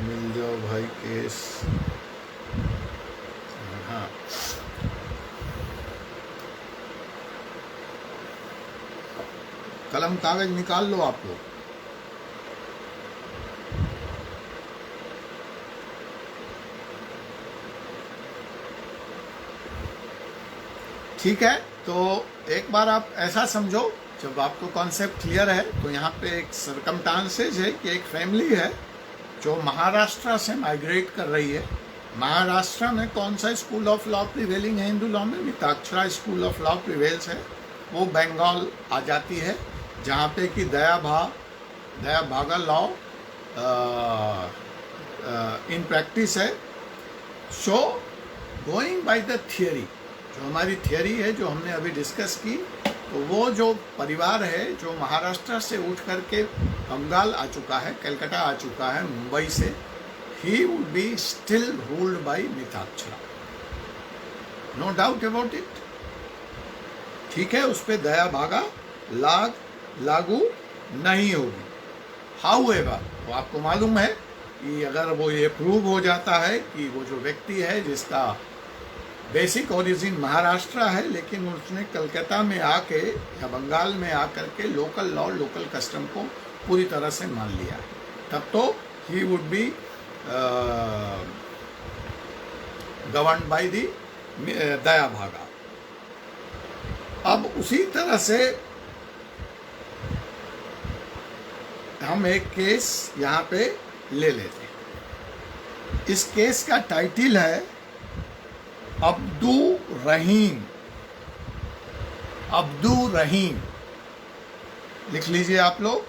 मिल जाओ भाई केस। हाँ, कलम कागज निकाल लो आप लोग। ठीक है, तो एक बार आप ऐसा समझो, जब आपको कॉन्सेप्ट क्लियर है तो यहाँ पे एक सरकमस्टांसेस है कि एक फैमिली है जो महाराष्ट्र से माइग्रेट कर रही है। महाराष्ट्र में कौन सा स्कूल ऑफ लॉ प्रिवेलिंग है हिंदू लॉ में? Mitakshara school of law prevails है। वो बंगाल आ जाती है, जहाँ पे कि दया भागा लॉ इन प्रैक्टिस है। So going by the theory, जो हमारी थियरी है जो हमने अभी डिस्कस की, तो वो जो परिवार है जो महाराष्ट्र से उठ करके बंगाल आ चुका है, कलकत्ता आ चुका है मुंबई से, he would be still ruled by Mitakshara, no doubt about it. ठीक है, उस पर दया भागा लागू नहीं होगी। हाउएवर, तो आपको मालूम है कि अगर वो ये प्रूव हो जाता है कि वो जो व्यक्ति है जिसका बेसिक ओरिजिन महाराष्ट्र है, लेकिन उसने कलकत्ता में आके या बंगाल में आकर के लोकल लॉ, लोकल कस्टम को पूरी तरह से मान लिया है, तब तो he would be governed by the Dayabhaga. अब उसी तरह से हम एक केस यहाँ पे ले लेते हैं। इस केस का टाइटल है अब्दुर रहीम। लिख लीजिए आप लोग,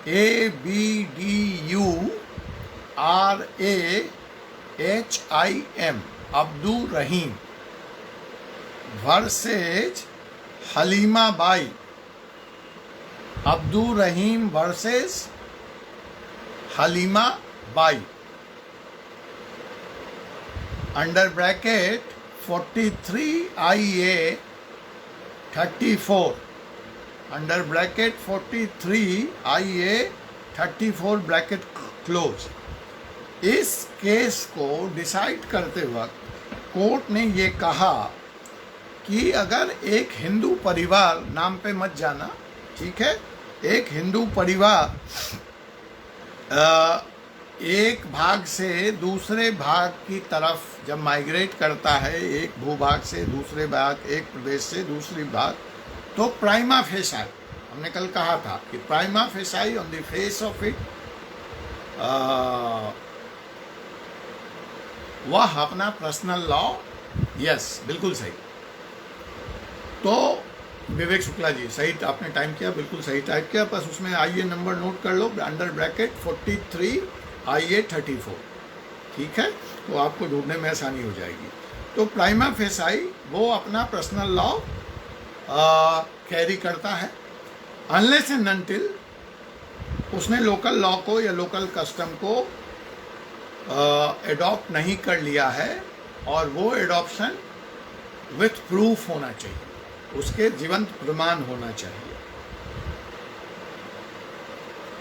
ABDURAHIM, Abdur Rahim versus Halima by. Abdur Rahim versus Halima by, under bracket 43 IA 34, under bracket 43 IA 34 bracket close. इस केस को डिसाइड करते वक्त कोर्ट ने ये कहा कि अगर एक हिंदू परिवार, नाम पे मत जाना, ठीक है, एक हिंदू परिवार एक भाग से दूसरे भाग की तरफ जब माइग्रेट करता है, एक भूभाग से दूसरे भाग, एक प्रदेश से दूसरी भाग, तो प्राइमा फेसाई, हमने कल कहा था कि prima facie on the face of it वह अपना पर्सनल लॉ, यस बिल्कुल सही। तो विवेक शुक्ला जी, सही आपने टाइम किया, बिल्कुल सही टाइप किया, बस उसमें आइए नंबर नोट कर लो, अंडर ब्रैकेट 43 IA 34, ठीक है, तो आपको ढूंढने में आसानी हो जाएगी। तो प्राइमा फेसाई वो अपना पर्सनल लॉ कैरी करता है, अनलेस एंड अनटिल उसने लोकल लॉ को या लोकल कस्टम को एडॉप्ट नहीं कर लिया है, और वो एडॉप्शन विथ प्रूफ होना चाहिए, उसके जीवंत प्रमाण होना चाहिए।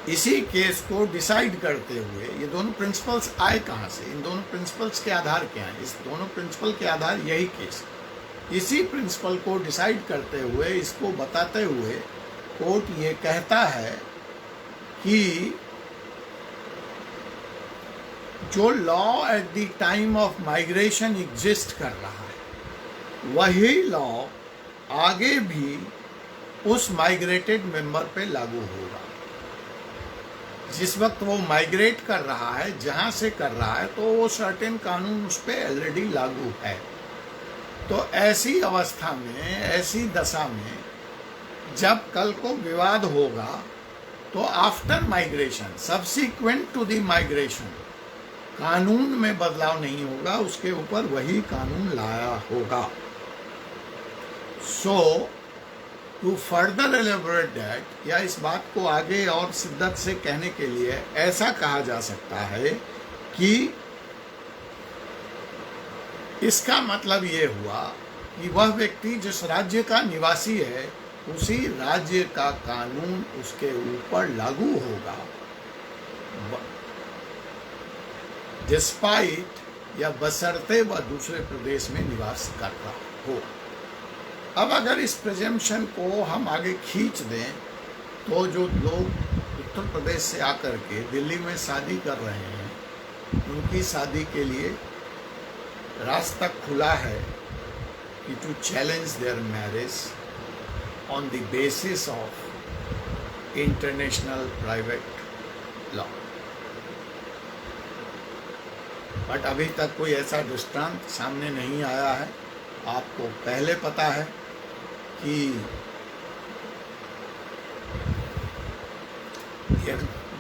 इसी केस को डिसाइड करते हुए ये दोनों प्रिंसिपल्स आए कहाँ से, इन दोनों प्रिंसिपल्स के आधार क्या हैं, इस दोनों प्रिंसिपल के आधार यही केस। इसी प्रिंसिपल को डिसाइड करते हुए, इसको बताते हुए कोर्ट ये कहता है कि जो law at the time of migration exist कर रहा है, वही लॉ आगे भी उस माइग्रेटेड मेंबर पे लागू होगा। जिस वक्त वो माइग्रेट कर रहा है, जहाँ से कर रहा है, तो वो सर्टेन कानून उस पर ऑलरेडी लागू है। तो ऐसी अवस्था में, ऐसी दशा में जब कल को विवाद होगा, तो after migration, subsequent to the migration, कानून में बदलाव नहीं होगा, उसके ऊपर वही कानून लाया होगा। सो टू फर्दर एलेबोरेट दैट, या इस बात को आगे और शिद्दत से कहने के लिए ऐसा कहा जा सकता है कि इसका मतलब ये हुआ कि वह व्यक्ति जिस राज्य का निवासी है उसी राज्य का कानून उसके ऊपर लागू होगा, डिस्पाइट या बशर्ते वह दूसरे प्रदेश में निवास कर रहा हो। अब अगर इस प्रिजम्पशन को हम आगे खींच दें तो जो लोग उत्तर प्रदेश से आकर के दिल्ली में शादी कर रहे हैं, उनकी शादी के लिए रास्ता खुला है कि to challenge their marriage on the basis of international private law. But अभी तक कोई ऐसा दृष्टांत सामने नहीं आया है। आपको पहले पता है कि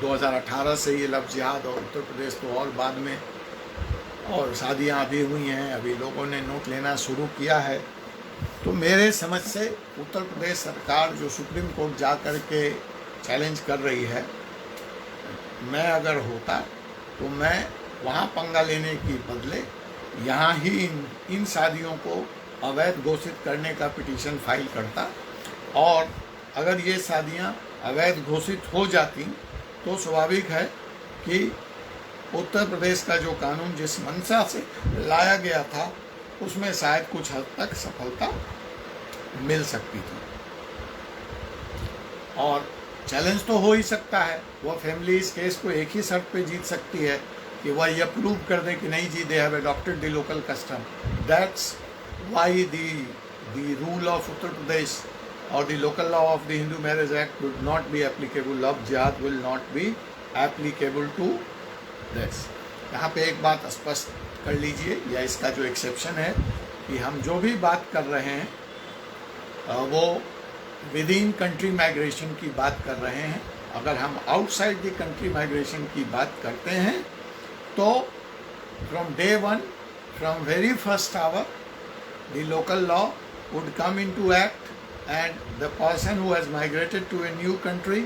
2018 से ये लफ्ज़ जिहाद और उत्तर प्रदेश तो और बाद में, और शादियां अभी हुई हैं, अभी लोगों ने नोट लेना शुरू किया है। तो मेरे समझ से उत्तर प्रदेश सरकार जो सुप्रीम कोर्ट जा कर के चैलेंज कर रही है, मैं अगर होता तो मैं वहाँ पंगा लेने की बदले यहाँ ही इन शादियों को अवैध घोषित करने का पिटीशन फाइल करता, और अगर ये शादियाँ अवैध घोषित हो जाती तो स्वाभाविक है कि उत्तर प्रदेश का जो कानून जिस मंशा से लाया गया था उसमें शायद कुछ हद तक सफलता मिल सकती थी। और चैलेंज तो हो ही सकता है, वह फैमिली इस केस को एक ही शर्त पे जीत सकती है कि वह यह प्रूव कर दे कि नहीं जी, they have adopted the local custom, that's why the rule of Uttar Pradesh और the local law of the Hindu marriage act would not be applicable, love jihad will not be applicable to this. यहाँ पे एक बात स्पष्ट कर लीजिए, या इसका जो एक्सेप्शन है कि हम जो भी बात कर रहे हैं वो विद इन कंट्री माइग्रेशन की बात कर रहे हैं। अगर हम आउटसाइड द कंट्री माइग्रेशन की बात करते हैं तो from day one, from very first hour, the local law would come into act and the person who has migrated to a new country,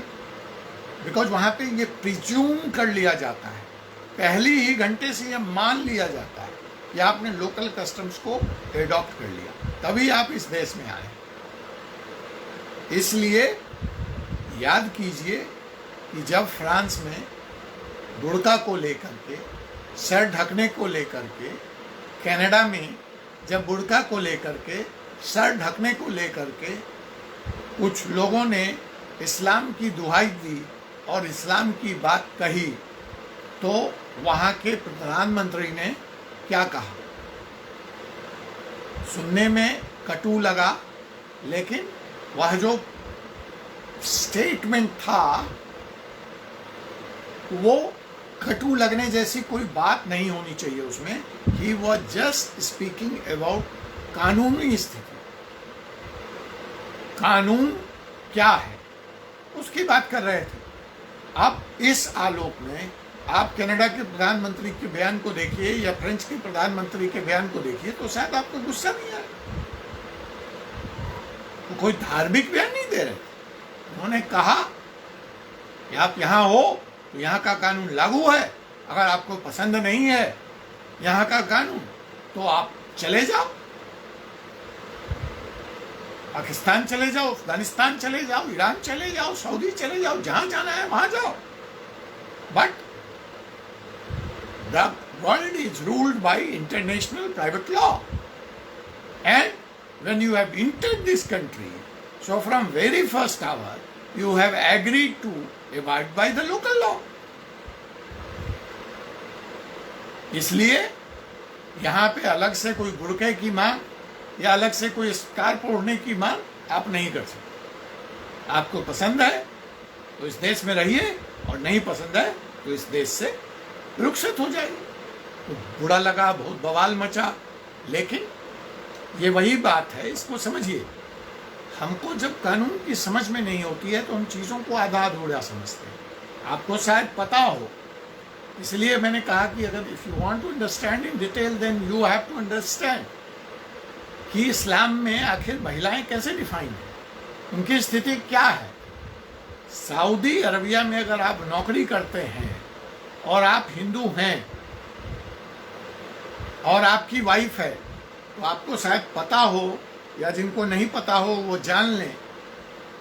because वहाँ पे ये प्रिज्यूम कर लिया जाता है, पहली ही घंटे से यह मान लिया जाता है कि आपने लोकल कस्टम्स को एडॉप्ट कर लिया, तभी आप इस देश में आए। इसलिए याद कीजिए कि जब फ्रांस में बुर्का को लेकर के, सर ढकने को लेकर के, कनाडा में जब बुर्का को लेकर के, सर ढकने को लेकर के कुछ लोगों ने इस्लाम की दुहाई दी और इस्लाम की बात कही, तो वहाँ के प्रधानमंत्री ने क्या कहा? सुनने में कटु लगा, लेकिन वह जो स्टेटमेंट था वो कटु लगने जैसी कोई बात नहीं होनी चाहिए उसमें। He was just speaking about कानूनी स्थिति, कानून क्या है उसकी बात कर रहे थे। अब इस आलोक में आप कनाडा के प्रधानमंत्री के बयान को देखिए या फ्रेंच के प्रधानमंत्री के बयान को देखिए तो शायद आपको गुस्सा नहीं आए। वो कोई धार्मिक बयान नहीं दे रहे, उन्होंने कहा कि आप यहाँ हो तो यहाँ का कानून लागू है, अगर आपको पसंद नहीं है यहाँ का कानून तो आप चले जाओ, पाकिस्तान चले जाओ, अफगानिस्तान चले जाओ, ईरान चले जाओ, सऊदी चले जाओ, जहां जाना है वहां जाओ। But the world is ruled by international private law, and when you have entered this country, so from very first hour you have agreed to abide by the local law. इसलिए यहाँ पे अलग से कोई बुर्के की मांग या अलग से कोई स्कार्फ ओढ़ने की मांग आप नहीं कर सकते। आपको पसंद है तो इस देश में रहिए और नहीं पसंद है तो इस देश से रुखसत हो जाइए। तो बुरा लगा, बहुत बवाल मचा, लेकिन ये वही बात है, इसको समझिए। हमको जब कानून की समझ में नहीं होती है तो हम चीज़ों को आधा अधूरा समझते हैं। आपको शायद पता हो इसलिए मैंने कहा कि अगर if you want to understand in detail then you have to understand कि इस्लाम में आखिर महिलाएं कैसे डिफाइन है, उनकी स्थिति क्या है। सऊदी अरबिया में अगर आप नौकरी करते हैं और आप हिंदू हैं और आपकी वाइफ है, तो आपको शायद पता हो, या जिनको नहीं पता हो वो जान लें,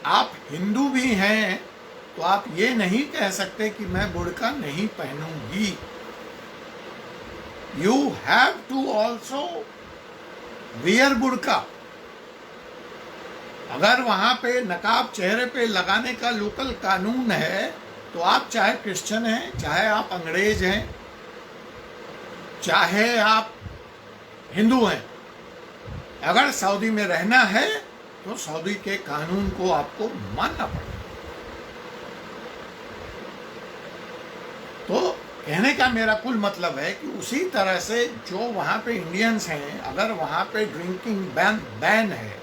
आप हिंदू भी हैं तो आप ये नहीं कह सकते कि मैं बुर्का नहीं पहनूंगी। You have to also wear burqa. अगर वहां पे नकाब चेहरे पे लगाने का लोकल कानून है, तो आप चाहे क्रिश्चियन हैं, चाहे आप अंग्रेज हैं, चाहे आप हिंदू हैं, अगर सऊदी में रहना है तो सऊदी के कानून को आपको मानना पड़ेगा। तो कहने का मेरा कुल मतलब है कि उसी तरह से जो वहाँ पे इंडियंस हैं, अगर वहाँ पे ड्रिंकिंग बैन है,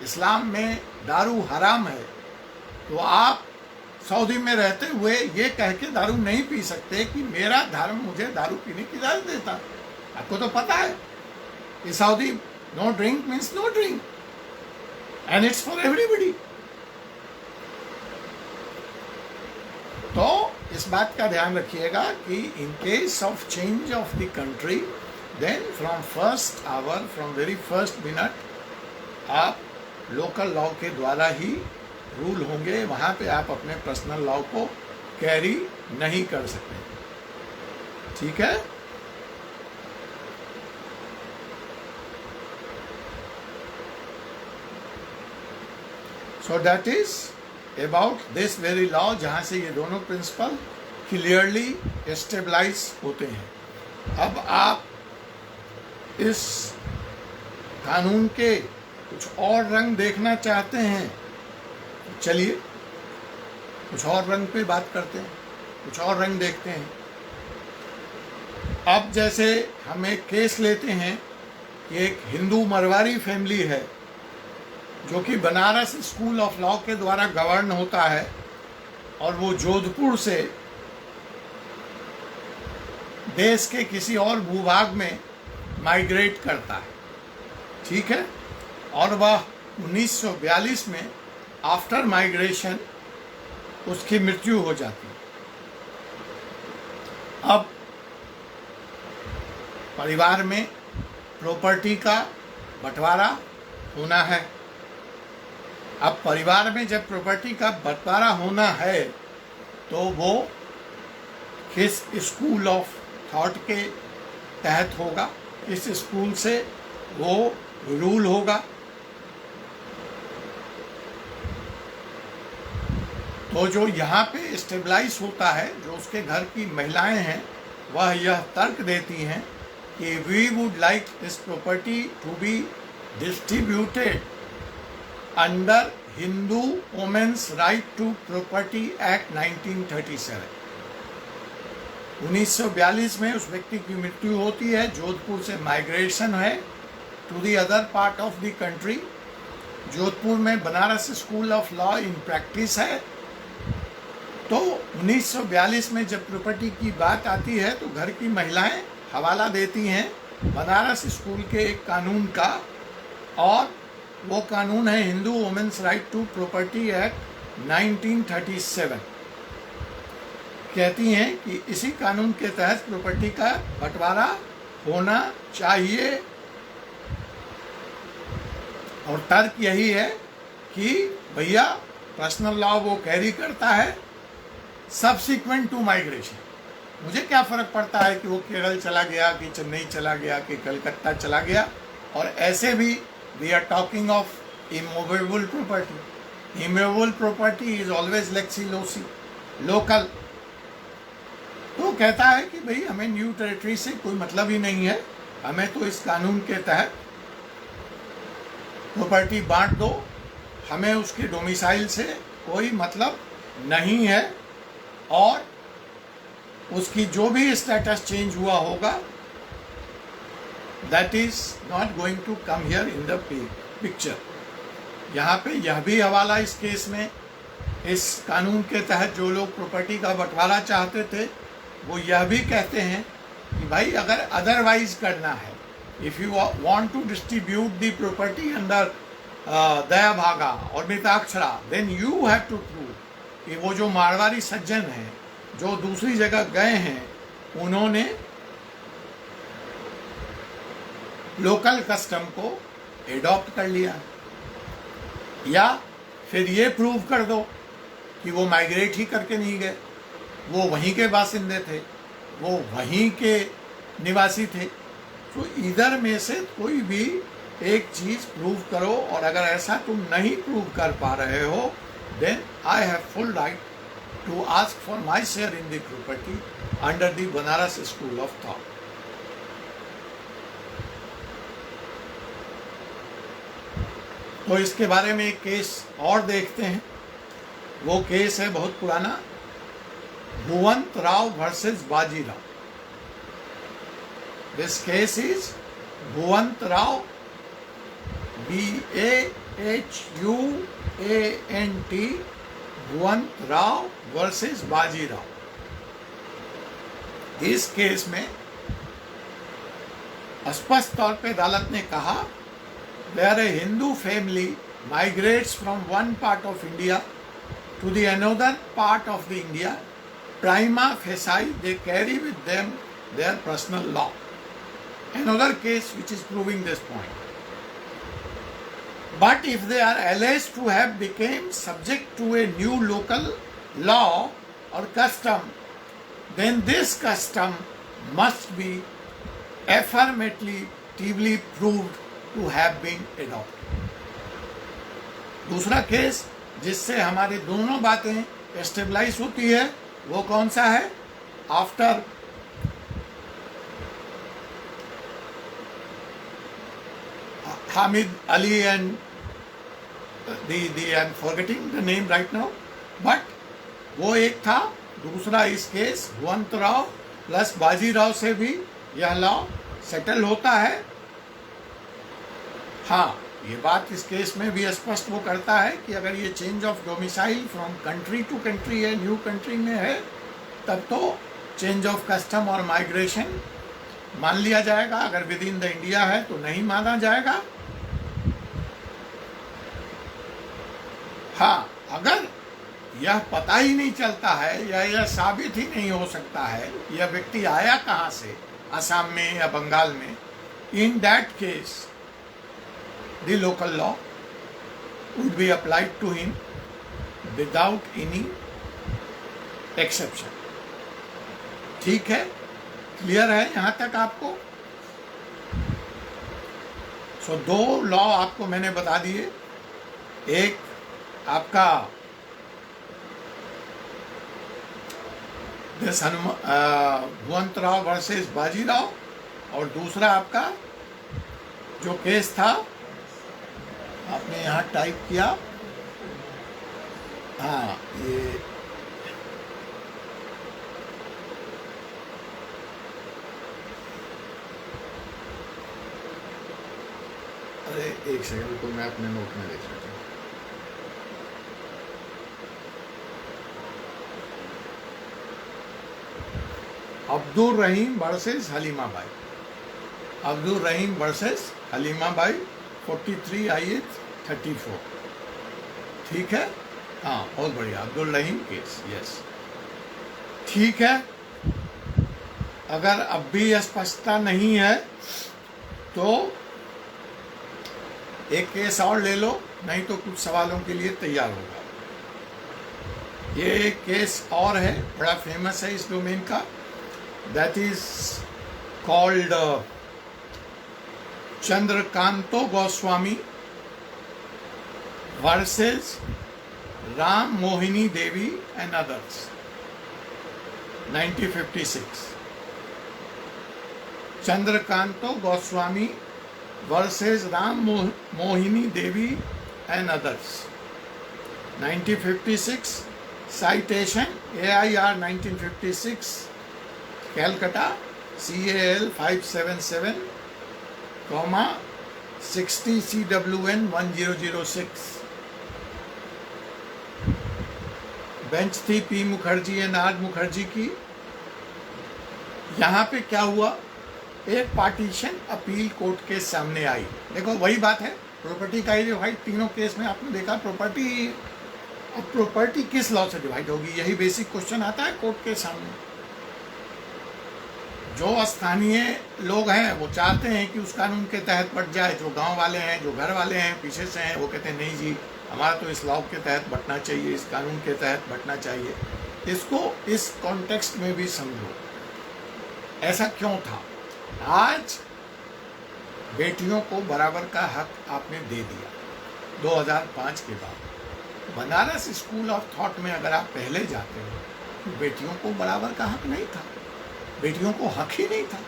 इस्लाम में दारू हराम है, तो आप सऊदी में रहते हुए ये कह के दारू नहीं पी सकते कि मेरा धर्म मुझे दारू पीने की इजाज़त देता। आपको तो पता है कि Saudi no drink means no drink and it's for everybody. तो इस बात का ध्यान रखिएगा कि in case of change of the country, then from first hour, from very first minute आप लोकल लॉ के द्वारा ही रूल होंगे। वहाँ पे आप अपने पर्सनल लॉ को कैरी नहीं कर सकते। ठीक है। So that is about this very law, जहाँ से ये दोनों प्रिंसिपल क्लियरली एस्टेबलाइज होते हैं। अब आप इस कानून के कुछ और रंग देखना चाहते हैं, चलिए कुछ और रंग पे बात करते हैं, कुछ और रंग देखते हैं। अब जैसे हम एक केस लेते हैं कि एक हिंदू मरवाड़ी फैमिली है जो कि बनारस स्कूल ऑफ लॉ के द्वारा गवर्न होता है, और वो जोधपुर से देश के किसी और भूभाग में माइग्रेट करता है। ठीक है। और वह 1942 में आफ्टर माइग्रेशन उसकी मृत्यु हो जाती है। अब परिवार में प्रॉपर्टी का बंटवारा होना है। अब परिवार में जब प्रॉपर्टी का बंटवारा होना है तो वो किस स्कूल ऑफ थॉट के तहत होगा, किस स्कूल से वो रूल होगा। तो जो यहाँ पे स्टेबलाइज होता है, जो उसके घर की महिलाएं हैं, वह यह तर्क देती हैं कि we would like this property to be distributed under Hindu women's right to property act 1937। 1942 में उस व्यक्ति की मृत्यु होती है, जोधपुर से माइग्रेशन है to the other part of the country. Jodhpur में Banaras school of law in practice है। तो 1942 में जब प्रॉपर्टी की बात आती है तो घर की महिलाएं हवाला देती हैं बनारस स्कूल के एक कानून का, और वो कानून है Hindu women's right to property act 1937। कहती हैं कि इसी कानून के तहत प्रॉपर्टी का बंटवारा होना चाहिए, और तर्क यही है कि भैया पर्सनल लॉ वो कैरी करता है सब्सिक्वेंट टू माइग्रेशन। मुझे क्या फ़र्क पड़ता है कि वो केरल चला गया, कि चेन्नई चला गया, कि कलकत्ता चला गया। और ऐसे भी we are talking of immovable property. Immovable property is always lex loci local. तो कहता है कि भाई हमें न्यू टेरिटरी से कोई मतलब ही नहीं है, हमें तो इस कानून के तहत प्रॉपर्टी बांट दो, हमें उसके डोमिसाइल से कोई मतलब नहीं है, और उसकी जो भी स्टेटस चेंज हुआ होगा that is not going to come here in the picture. यहाँ पे यह भी हवाला इस केस में, इस कानून के तहत जो लोग प्रॉपर्टी का बंटवारा चाहते थे वो यह भी कहते हैं कि भाई अगर अदरवाइज करना है, if you want to distribute the property under Dayabhaga और Mitakshara, then you have to prove कि वो जो मारवाड़ी सज्जन हैं जो दूसरी जगह गए हैं, उन्होंने लोकल कस्टम को एडॉप्ट कर लिया, या फिर ये प्रूव कर दो कि वो माइग्रेट ही करके नहीं गए, वो वहीं के बासिंदे थे, वो वहीं के निवासी थे। तो इधर में से कोई भी एक चीज प्रूव करो, और अगर ऐसा तुम नहीं प्रूव कर पा रहे हो, then I have full right to ask for my share in the property under the Banaras school of thought. तो इसके बारे में एक केस और देखते हैं। वो केस है बहुत पुराना, Bhuvant Rao versus Bajirao. This case is Bhuvant Rao, BAHUANT, Bhuvant Rao versus Bajirao. इस केस में स्पष्ट तौर पे अदालत ने कहा, where a Hindu family migrates from one part of India to the another part of the India, prima facie they carry with them their personal law. Another case which is proving this point. But if they are alleged to have become subject to a new local law or custom, then this custom must be affirmatively proved to have been adopted. दूसरा केस जिससे हमारी दोनों बातें स्टेबलाइज होती है, वो कौन सा है? After Hamid Ali and the I'm forgetting the name right now, but वो एक था। दूसरा इस केस भुवंत राव प्लस बाजीराव से भी यह लॉ सेटल होता है। हाँ, ये बात इस केस में भी स्पष्ट वो करता है कि अगर ये change of domicile from country to country है, न्यू कंट्री में है, तब तो चेंज ऑफ कस्टम और माइग्रेशन मान लिया जाएगा। अगर विद इन द इंडिया है तो नहीं माना जाएगा। हाँ, अगर यह पता ही नहीं चलता है या यह साबित ही नहीं हो सकता है यह व्यक्ति आया कहाँ से, असम में या बंगाल में, in that case the local law would be applied to him without any exception. ठीक है, क्लियर है यहाँ तक आपको? सो दो लॉ आपको मैंने बता दिए। एक आपका भुवंत राव वर्सेस बाजीराव, और दूसरा आपका जो केस था आपने यहाँ टाइप किया, हाँ, ये अरे एक सेकंड को मैं अपने नोट में देख लेता हूँ। Abdul Rahim versus Halima Bai. Abdul Rahim versus Halima Bai 43 IH 34। ठीक है, हाँ, बहुत बढ़िया, अब्दुल रहीम केस, यस, ठीक है। अगर अब भी स्पष्टता नहीं है तो एक केस और ले लो, नहीं तो कुछ सवालों के लिए तैयार होगा। ये एक केस और है, बड़ा फेमस है इस डोमेन का, that is called Chandrakanto Goswami versus Ram Mohini Devi and others, 1956। Chandrakanto Goswami versus Ram Mohini Devi and others, 1956। Citation AIR 1956, Calcutta, CAL 577, 60 CWN 1006। Bench थी P Mukherjee and R Mukherjee की, यहाँ पे क्या हुआ, एक पार्टीशन अपील कोर्ट के सामने आई। देखो वही बात है, प्रॉपर्टी का ही डिवाइड तीनों केस में आपने देखा, प्रॉपर्टी, अब प्रॉपर्टी किस लॉ से डिवाइड होगी, यही बेसिक क्वेश्चन आता है कोर्ट के सामने। जो स्थानीय लोग हैं वो चाहते हैं कि उस कानून के तहत बट जाए, जो गांव वाले हैं, जो घर वाले हैं, पीछे से हैं, वो कहते हैं नहीं जी हमारा तो इस लॉ के तहत बटना चाहिए, इस कानून के तहत बटना चाहिए। इसको इस कॉन्टेक्स्ट में भी समझो, ऐसा क्यों था। आज बेटियों को बराबर का हक आपने दे दिया 2005 के बाद। बनारस स्कूल ऑफ थॉट में अगर आप पहले जाते हो तो बेटियों को बराबर का हक नहीं था, बेटियों को हक ही नहीं था।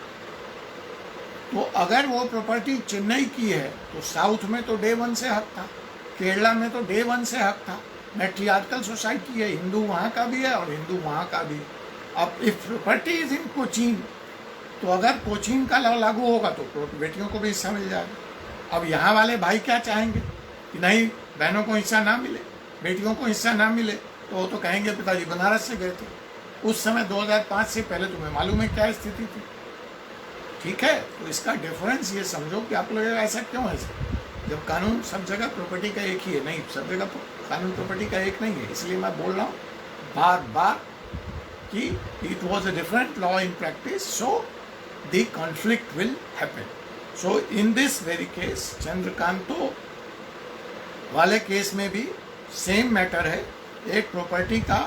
तो अगर वो प्रॉपर्टी चेन्नई की है तो साउथ में तो डे वन से हक था, केरला में तो डे वन से हक था। मैट्रियार्कल सोसाइटी है, हिंदू वहाँ का भी है और हिंदू वहाँ का भी। अब if property is in Cochin, तो अगर कोचीन का लॉ लागू होगा तो बेटियों को भी हिस्सा मिल जाएगा। अब यहाँ वाले भाई क्या चाहेंगे कि नहीं बहनों को हिस्सा ना मिले, बेटियों को हिस्सा ना मिले, तो वो तो कहेंगे पिताजी बनारस से गए थे उस समय 2005 से पहले, तुम्हें मालूम है क्या स्थिति थी। ठीक है, तो इसका डिफरेंस ये समझो कि आप लोग ऐसा क्यों है, जब कानून सब जगह प्रॉपर्टी का एक ही है। नहीं, सब जगह कानून प्रॉपर्टी का एक नहीं है। इसलिए मैं बोल रहा हूँ बार बार कि it was a different law in practice, so the conflict will happen. So in this very case, Chandrakanto वाले केस में भी सेम मैटर है। एक प्रॉपर्टी का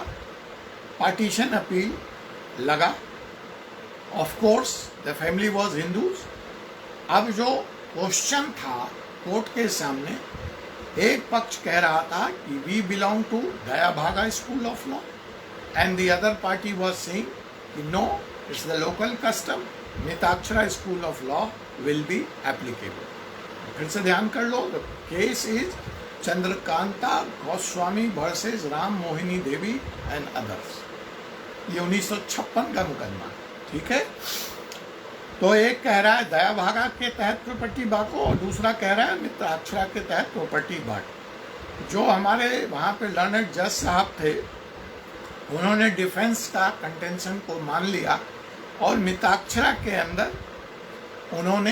पार्टीशन अपील लगा, of course the family was Hindus. अब जो क्वेश्चन था कोर्ट के सामने, एक पक्ष कह रहा था कि we belong to Dayabhaga school of law and the other party was saying कि no, it's the local custom, Mitakshara school of law will be applicable. फिर से ध्यान कर लो, the case is Chandrakanta Goswami versus Ram Mohini Devi and others. ये 1956 का मुकदमा, ठीक है। तो एक कह रहा है दया भागा के तहत प्रॉपर्टी बांटो और दूसरा कह रहा है मिताक्षरा के तहत प्रॉपर्टी बांटो। जो हमारे वहाँ पे लर्नेड जज साहब थे, उन्होंने डिफेंस का कंटेंशन को मान लिया और मिताक्षरा के अंदर उन्होंने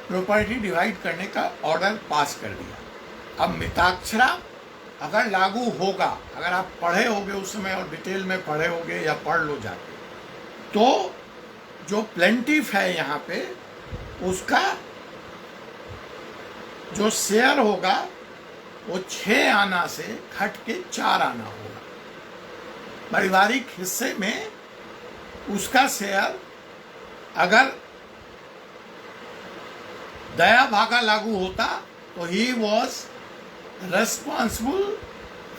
प्रॉपर्टी डिवाइड करने का ऑर्डर पास कर दिया। अब मिताक्षरा अगर लागू होगा, अगर आप पढ़े होगे उस समय और डिटेल में पढ़े होगे या पढ़ लो जाके, तो जो प्लेंटिफ है यहाँ पे, उसका जो शेयर होगा वो 6 आना से घट के 4 आना होगा। पारिवारिक हिस्से में उसका शेयर अगर दया भागा लागू होता तो he was responsible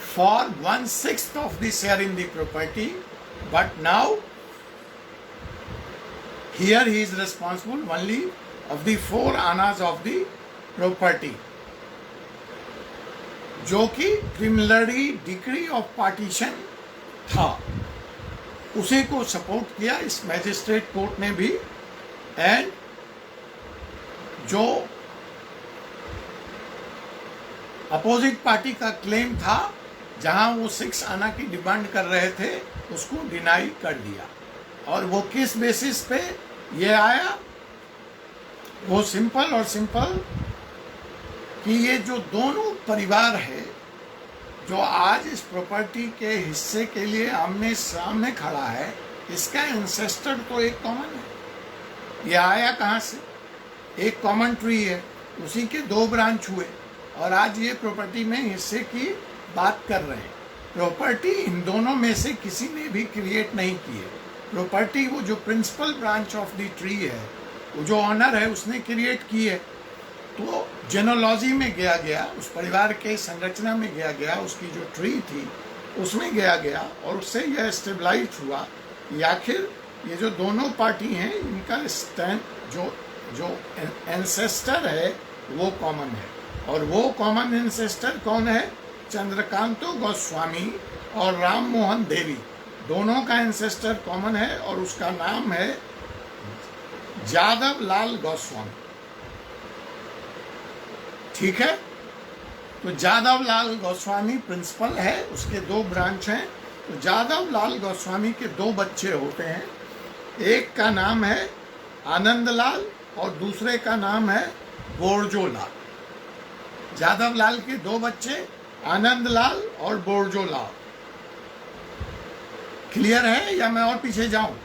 for 1/6 of the share in the property, but now here he is responsible only of the 4 annas of the property, जो कि प्रिलिमिनरी डिक्री ऑफ पार्टीशन था, उसी को सपोर्ट किया इस मैजिस्ट्रेट कोर्ट ने भी। एंड जो अपोजिट पार्टी का क्लेम था, जहां वो 6 आना की डिमांड कर रहे थे, उसको डिनाई कर दिया। और वो किस बेसिस पे ये आया, वो सिंपल और सिंपल कि ये जो दोनों परिवार है जो आज इस प्रॉपर्टी के हिस्से के लिए आमने सामने खड़ा है, इसका एंसेस्टर तो एक कॉमन है। ये आया कहाँ से, एक कॉमन ट्री है, उसी के 2 ब्रांच हुए और आज ये प्रॉपर्टी में हिस्से की बात कर रहे हैं। प्रॉपर्टी इन दोनों में से किसी ने भी क्रिएट नहीं की है। प्रॉपर्टी वो जो principal branch of the tree है, वो जो ऑनर है, उसने क्रिएट की है। तो जेनोलॉजी में गया, उस परिवार के संरचना में गया, उसकी जो ट्री थी उसमें गया और उससे यह स्टेबलाइज हुआ कि आखिर ये जो दोनों पार्टी हैं, इनका स्टैंड जो एंसेस्टर है वो कॉमन है। और वो कॉमन एंसेस्टर कौन है, चंद्रकांतो गोस्वामी और राम मोहन देवी, दोनों का एंसेस्टर कॉमन है और उसका नाम है जादव लाल गोस्वामी। ठीक है, तो जादव लाल गोस्वामी प्रिंसिपल है, उसके 2 ब्रांच हैं। तो जादव लाल गोस्वामी के 2 बच्चे होते हैं, एक का नाम है आनंदलाल और दूसरे का नाम है बोरजोलाल। जादव लाल के दो बच्चे आनंदलाल और बोरजोलाल। क्लियर है या मैं और पीछे जाऊं?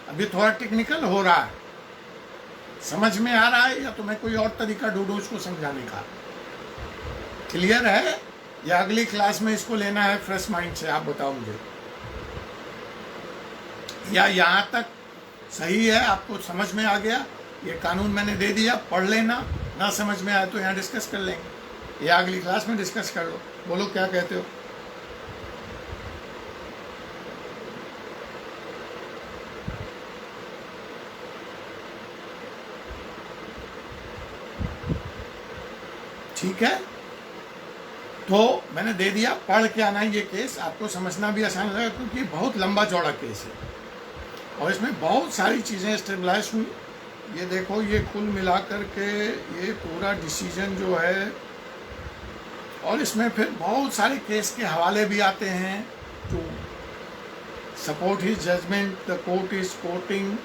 अभी थोड़ा टेक्निकल हो रहा है, समझ में आ रहा है या तो मैं कोई और तरीका ढूंढूं उसको समझाने का? क्लियर है या अगली क्लास में इसको लेना है फ्रेश माइंड से? आप बताओ मुझे, या यहां तक सही है? आपको समझ में आ गया? ये कानून मैंने दे दिया, पढ़ लेना, ना समझ में आए तो यहाँ डिस्कस कर लेंगे या अगली क्लास में डिस्कस कर लो। बोलो क्या कहते हो? ठीक है, तो मैंने दे दिया, पढ़ के आना ये केस, आपको समझना भी आसान लगेगा क्योंकि बहुत लंबा चौड़ा केस है और इसमें बहुत सारी चीज़ें स्टेबलाइज हुई। ये देखो, ये कुल मिलाकर के ये पूरा डिसीजन जो है, और इसमें फिर बहुत सारे केस के हवाले भी आते हैं to support his judgement, the court is quoting.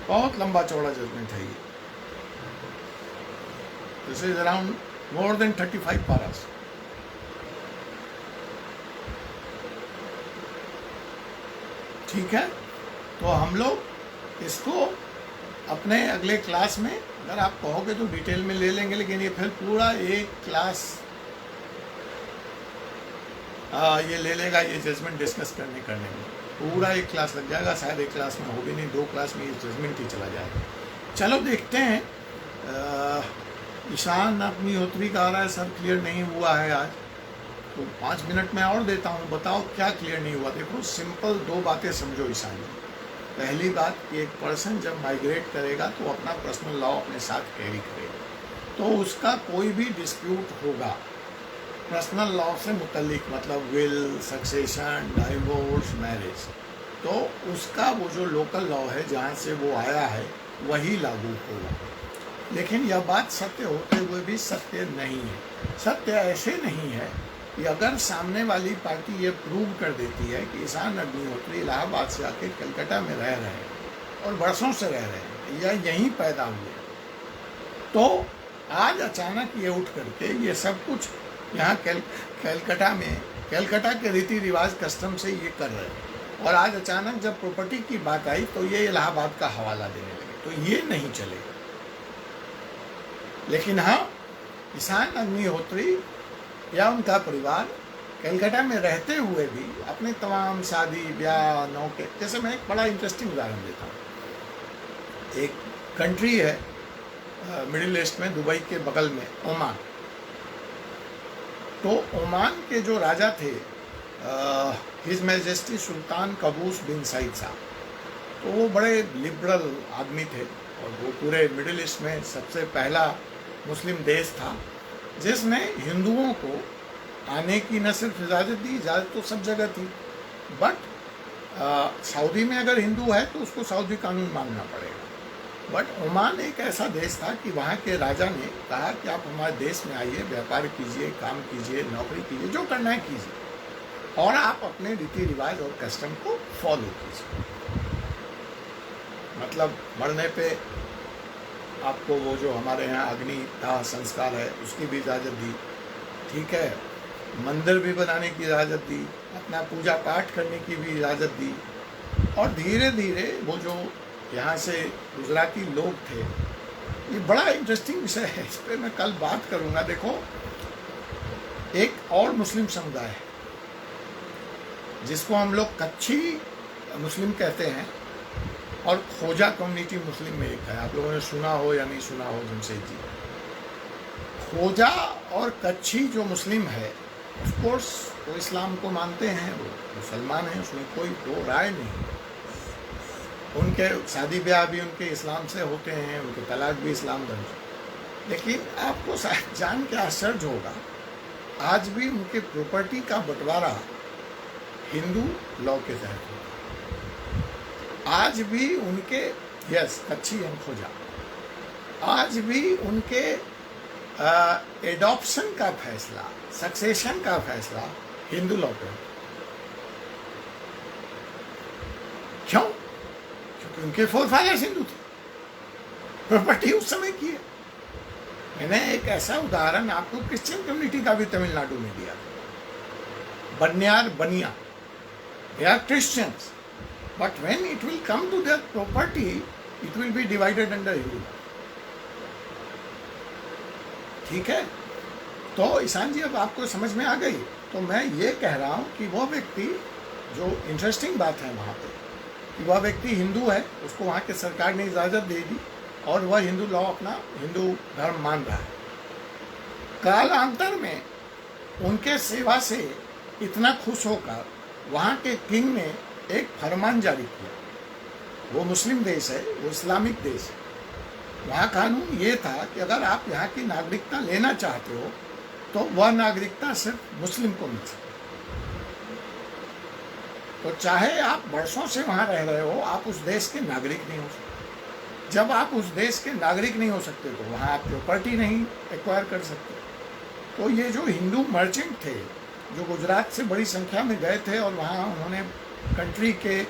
बहुत लंबा चौड़ा जजमेंट है ये। This is around more than 35 paras. ठीक है, तो हम लोग इसको अपने अगले क्लास में, अगर आप कहोगे तो डिटेल में ले लेंगे, लेकिन ये फिर पूरा एक क्लास ये ले लेगा, ये जजमेंट डिस्कस करने में पूरा एक क्लास लग जाएगा। शायद एक क्लास में होगी नहीं, 2 क्लास में ये जजमेंट ही चला जाएगा। चलो देखते हैं। ईशान अग्निहोत्री का आ रहा है सर क्लियर नहीं हुआ है आज, तो 5 मिनट में और देता हूँ, बताओ क्या क्लियर नहीं हुआ। देखो सिंपल 2 बातें समझो ईशान जी। पहली बात कि एक पर्सन जब माइग्रेट करेगा तो अपना पर्सनल लॉ अपने साथ कैरी करेगा, तो उसका कोई भी डिस्प्यूट होगा पर्सनल लॉ से मुतल्लिक, मतलब विल, सक्सेशन, डाइवोर्स, मैरिज, तो उसका वो जो लोकल लॉ है जहाँ से वो आया है वही लागू होगा। लेकिन यह बात सत्य होते हुए भी सत्य नहीं है। सत्य ऐसे नहीं है कि अगर सामने वाली पार्टी ये प्रूव कर देती है कि ईशान अग्निहोत्री इलाहाबाद से आके कलकत्ता में रह रहे हैं और बरसों से रह रहे हैं या यहीं पैदा हुए, तो आज अचानक ये उठ करके ये सब कुछ यहाँ कलकत्ता में, कलकत्ता के रीति रिवाज कस्टम से ये कर रहे हैं, और आज अचानक जब प्रॉपर्टी की बात आई तो ये इलाहाबाद का हवाला देने लगे, तो ये नहीं चलेगा। लेकिन हाँ, ईशान अग्निहोत्री या उनका परिवार कलकत्ता में रहते हुए भी अपने तमाम शादी ब्याह नौके, जैसे मैं एक बड़ा इंटरेस्टिंग उदाहरण देता हूँ। एक कंट्री है मिडिल ईस्ट में, दुबई के बगल में, ओमान। तो ओमान के जो राजा थे हिज मैजेस्टी सुल्तान कबूस बिन सईद साहब, तो वो बड़े लिबरल आदमी थे और वो पूरे मिडिल ईस्ट में सबसे पहला मुस्लिम देश था जिसने हिंदुओं को आने की न सिर्फ इजाज़त दी, इजाज़त तो सब जगह थी, बट सऊदी में अगर हिंदू है तो उसको सऊदी कानून मानना पड़ेगा। बट ओमान एक ऐसा देश था कि वहाँ के राजा ने कहा कि आप हमारे देश में आइए, व्यापार कीजिए, काम कीजिए, नौकरी कीजिए, जो करना है कीजिए, और आप अपने रीति रिवाज और कस्टम को फॉलो कीजिए। मतलब मरने पे आपको वो जो हमारे यहाँ अग्निदाह संस्कार है उसकी भी इजाज़त दी, ठीक है, मंदिर भी बनाने की इजाज़त दी, अपना पूजा पाठ करने की भी इजाज़त दी, और धीरे धीरे वो जो यहाँ से गुजराती लोग थे, ये बड़ा इंटरेस्टिंग विषय है, इस पर मैं कल बात करूँगा। देखो, एक और मुस्लिम समुदाय है जिसको हम लोग कच्छी मुस्लिम कहते हैं, और खोजा कम्युनिटी मुस्लिम में एक है, आप लोगों ने सुना हो या नहीं सुना हो जमशेद जी। खोजा और कच्छी जो मुस्लिम है, ऑफ कोर्स वो इस्लाम को मानते हैं, वो मुसलमान हैं, उसमें कोई दो राय नहीं। उनके शादी ब्याह भी उनके इस्लाम से होते हैं, उनके तलाक भी इस्लाम धर्म। लेकिन आपको शायद जान के आश्चर्य होगा, आज भी उनके प्रॉपर्टी का बंटवारा हिंदू लॉ के तहत होता है। आज भी उनके, यस, कच्छी एंड खोजा, आज भी उनके एडॉप्शन का फैसला, सक्सेशन का फैसला हिंदू लॉ पे। उनके फोरफादर्स हिंदू थे, प्रॉपर्टी उस समय की है। मैंने एक ऐसा उदाहरण आपको क्रिश्चियन कम्युनिटी का भी तमिलनाडु में दिया, बनियार बनिया, they are Christians, but when it will come to their property it will be divided under Hindu. ठीक है, तो ईशान जी अब आपको समझ में आ गई। तो मैं ये कह रहा हूँ कि वो व्यक्ति, जो इंटरेस्टिंग बात है वहाँ पे, कि वह व्यक्ति हिंदू है, उसको वहाँ के सरकार ने इजाज़त दे दी और वह हिंदू लॉ अपना हिंदू धर्म मान रहा है। कालांतर में उनके सेवा से इतना खुश होकर वहाँ के किंग ने एक फरमान जारी किया। वो मुस्लिम देश है, वो इस्लामिक देश है। वहाँ कानून ये था कि अगर आप यहाँ की नागरिकता लेना चाहते हो तो वह नागरिकता सिर्फ मुस्लिम को मिल सकती। तो चाहे आप वर्षों से वहाँ रह रहे हो, आप उस देश के नागरिक नहीं हो सकते। जब आप उस देश के नागरिक नहीं हो सकते तो वहाँ आप प्रॉपर्टी नहीं एक्वायर कर सकते। तो ये जो हिंदू मर्चेंट थे, जो गुजरात से बड़ी संख्या में गए थे और वहाँ उन्होंने कंट्री के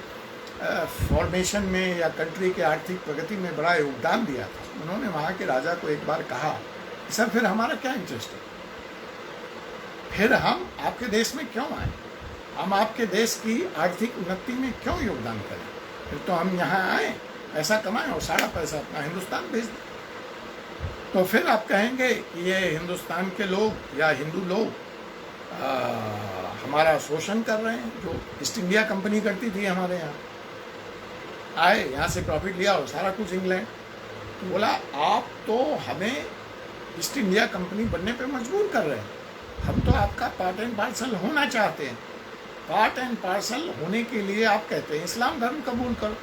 फॉर्मेशन में या कंट्री के आर्थिक प्रगति में बड़ा योगदान दिया था, उन्होंने वहाँ के राजा को एक बार कहा, सर फिर हमारा क्या इंटरेस्ट है, फिर हम आपके देश में क्यों आए, हम आपके देश की आर्थिक उन्नति में क्यों योगदान करें, फिर तो हम यहाँ आए पैसा कमाएं और सारा पैसा अपना हिंदुस्तान भेज दें। तो फिर आप कहेंगे कि ये हिंदुस्तान के लोग या हिंदू लोग हमारा शोषण कर रहे हैं, जो ईस्ट इंडिया कंपनी करती थी हमारे यहाँ, आए यहाँ से प्रॉफिट लिया और सारा कुछ इंग्लैंड। तो बोला आप तो हमें ईस्ट इंडिया कंपनी बनने पे मजबूर कर रहे हैं, हम तो आपका पार्ट एंड पार्सल होना चाहते हैं। पार्ट एंड पार्सल होने के लिए आप कहते हैं इस्लाम धर्म कबूल करो,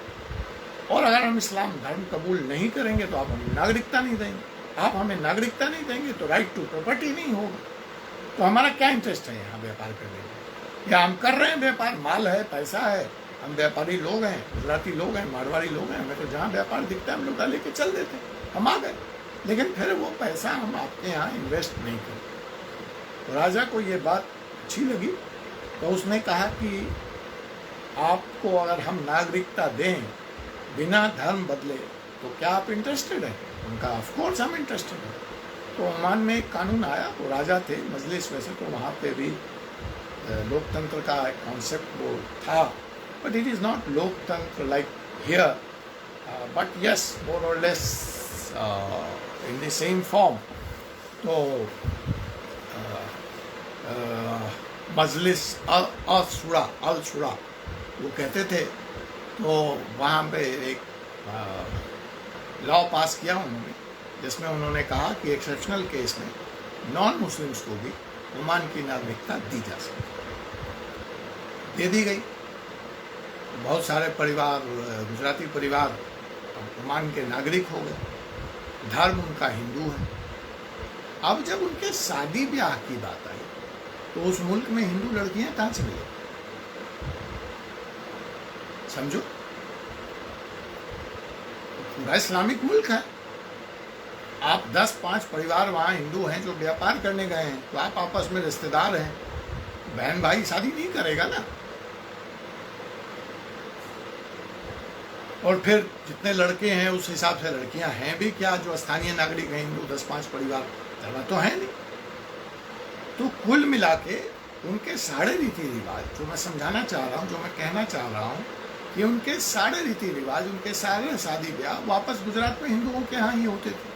और अगर हम इस्लाम धर्म कबूल नहीं करेंगे तो आप हमें नागरिकता नहीं देंगे, आप हमें नागरिकता नहीं देंगे तो राइट टू प्रॉपर्टी नहीं होगा। तो हमारा क्या इंटरेस्ट है यहाँ व्यापार करने में, या हम कर रहे हैं व्यापार, माल है, पैसा है, हम व्यापारी लोग हैं, गुजराती लोग हैं, मारवाड़ी लोग हैं, हमें तो जहाँ व्यापार दिखता है हम लौटा लेके चल देते हैं, हम आ गए, लेकिन फिर वो पैसा हम आपके यहाँ इन्वेस्ट नहीं करते। तो राजा को ये बात अच्छी लगी, तो उसने कहा कि आपको अगर हम नागरिकता दें बिना धर्म बदले तो क्या आप इंटरेस्टेड हैं? उनका ऑफ कोर्स हम इंटरेस्टेड हैं। तो ओमान में एक कानून आया, वो राजा थे मजलिस, वैसे तो वहाँ पे भी लोकतंत्र का एक कॉन्सेप्ट वो था, बट इट इज़ नॉट लोकतंत्र लाइक हियर, बट यस मोर और less in the same form. तो मजलिस अल शुरा वो कहते थे। तो वहाँ पे एक लॉ पास किया उन्होंने, जिसमें उन्होंने कहा कि एक्सेप्शनल केस में नॉन मुस्लिम्स को भी ओमान की नागरिकता दी जा सकती, दे दी गई। बहुत सारे परिवार, गुजराती परिवार ओमान के नागरिक हो गए, धर्म उनका हिंदू है। अब जब उनके शादी ब्याह की बात आई तो उस मुल्क में हिंदू लड़कियां कहाँ से मिले, समझो, पूरा इस्लामिक मुल्क है। आप 10-5 परिवार वहाँ हिंदू हैं जो व्यापार करने गए हैं, तो आप आपस में रिश्तेदार हैं, बहन भाई शादी नहीं करेगा ना। और फिर जितने लड़के हैं उस हिसाब से लड़कियां हैं भी क्या, जो स्थानीय नागरिक हैं हिंदू 10-5 परिवार ज़्यादा तो है नहीं। तो कुल मिला के उनके सारे रीति रिवाज, जो मैं समझाना चाह रहा हूँ, जो मैं कहना चाह रहा हूँ, कि उनके सारे रीति रिवाज, उनके सारे शादी ब्याह वापस गुजरात में हिंदुओं के यहाँ ही होते थे।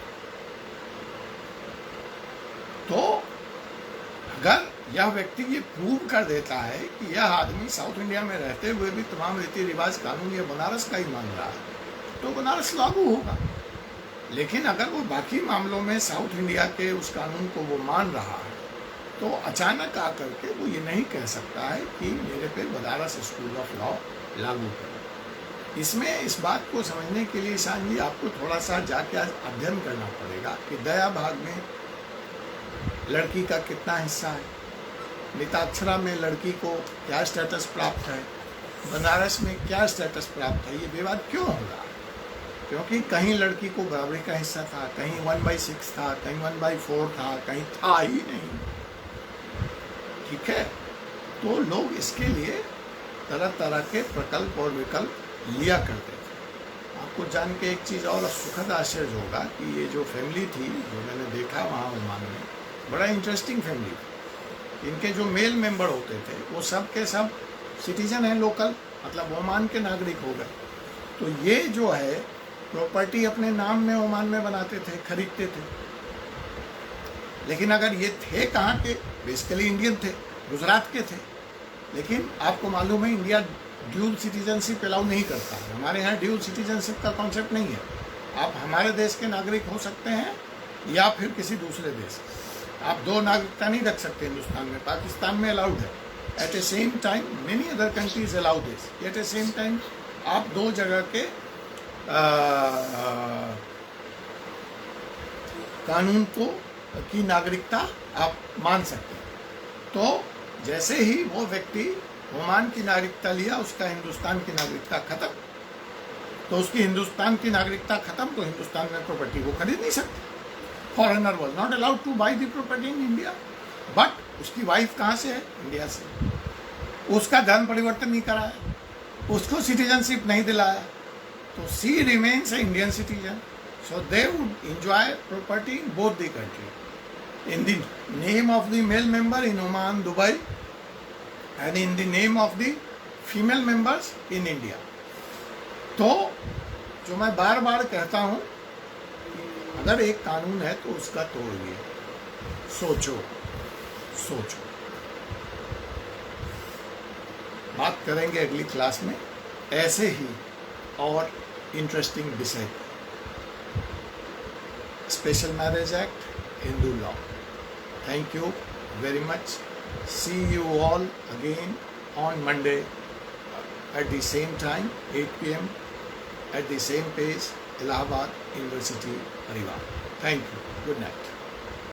तो अगर यह व्यक्ति ये प्रूव कर देता है कि यह आदमी साउथ इंडिया में रहते हुए भी तमाम रीति रिवाज कानून ये बनारस का ही मान रहा है, तो बनारस लागू होगा। लेकिन अगर वो बाकी मामलों में साउथ इंडिया के उस कानून को वो मान रहा है, तो अचानक आकर के वो ये नहीं कह सकता है कि मेरे पे बनारस स्कूल ऑफ लॉ लागू करो। इसमें इस बात को समझने के लिए ईशान जी आपको थोड़ा सा जाके अध्ययन करना पड़ेगा कि दया भाग में लड़की का कितना हिस्सा है, मिताक्षरा में लड़की को क्या स्टेटस प्राप्त है, बनारस में क्या स्टेटस प्राप्त है। ये विवाद क्यों होगा? क्योंकि कहीं लड़की को बराबरी का हिस्सा था, कहीं 1/6 था, कहीं 1/4 था, कहीं था ही नहीं। ठीक है, तो लोग इसके लिए तरह तरह के प्रकल्प और विकल्प लिया करते थे। आपको जान के एक चीज़ और सुखद आश्चर्य होगा कि ये जो फैमिली थी जो मैंने देखा वहाँ ओमान में, बड़ा इंटरेस्टिंग फैमिली थी। इनके जो मेल मेंबर होते थे वो सब के सब सिटीजन हैं लोकल, मतलब ओमान के नागरिक हो गए। तो ये जो है प्रॉपर्टी अपने नाम में ओमान में बनाते थे, खरीदते थे। लेकिन अगर ये थे कहाँ के, बेसिकली इंडियन थे, गुजरात के थे। लेकिन आपको मालूम है इंडिया ड्यूल सिटीजनशिप अलाउ नहीं करता है। हमारे यहाँ ड्यूल सिटीजनशिप का कॉन्सेप्ट नहीं है। आप हमारे देश के नागरिक हो सकते हैं या फिर किसी दूसरे देश के। आप दो नागरिकता नहीं रख सकते हिंदुस्तान में, पाकिस्तान में अलाउड है। At a same time many other countries allow this. At a same time आप दो जगह के कानून को की नागरिकता आप मान सकते हैं। तो जैसे ही वो व्यक्ति ओमान की नागरिकता लिया, उसका हिंदुस्तान की नागरिकता खत्म। तो उसकी हिंदुस्तान की नागरिकता खत्म, तो हिंदुस्तान में प्रॉपर्टी वो खरीद नहीं सकते। Foreigner was not allowed two by the property in India. But उसकी वाइफ कहाँ से है? इंडिया से। उसका धर्म परिवर्तन नहीं कराया, उसको सिटीजनशिप नहीं दिलाया, तो she remains a Indian citizen. So they would enjoy property in both the country, in the name of the male member in Oman, Dubai, and in the name of the female members in India. तो जो मैं बार बार कहता हूँ, अगर एक कानून है तो उसका तोड़िए। सोचो सोचो। बात करेंगे अगली क्लास में ऐसे ही और इंटरेस्टिंग विषय। Special Marriage Act, Hindu law. Thank you very much. See you all again on Monday at the same time, 8 p.m. at the same page, Allahabad University, Ariwa. Thank you. Good night.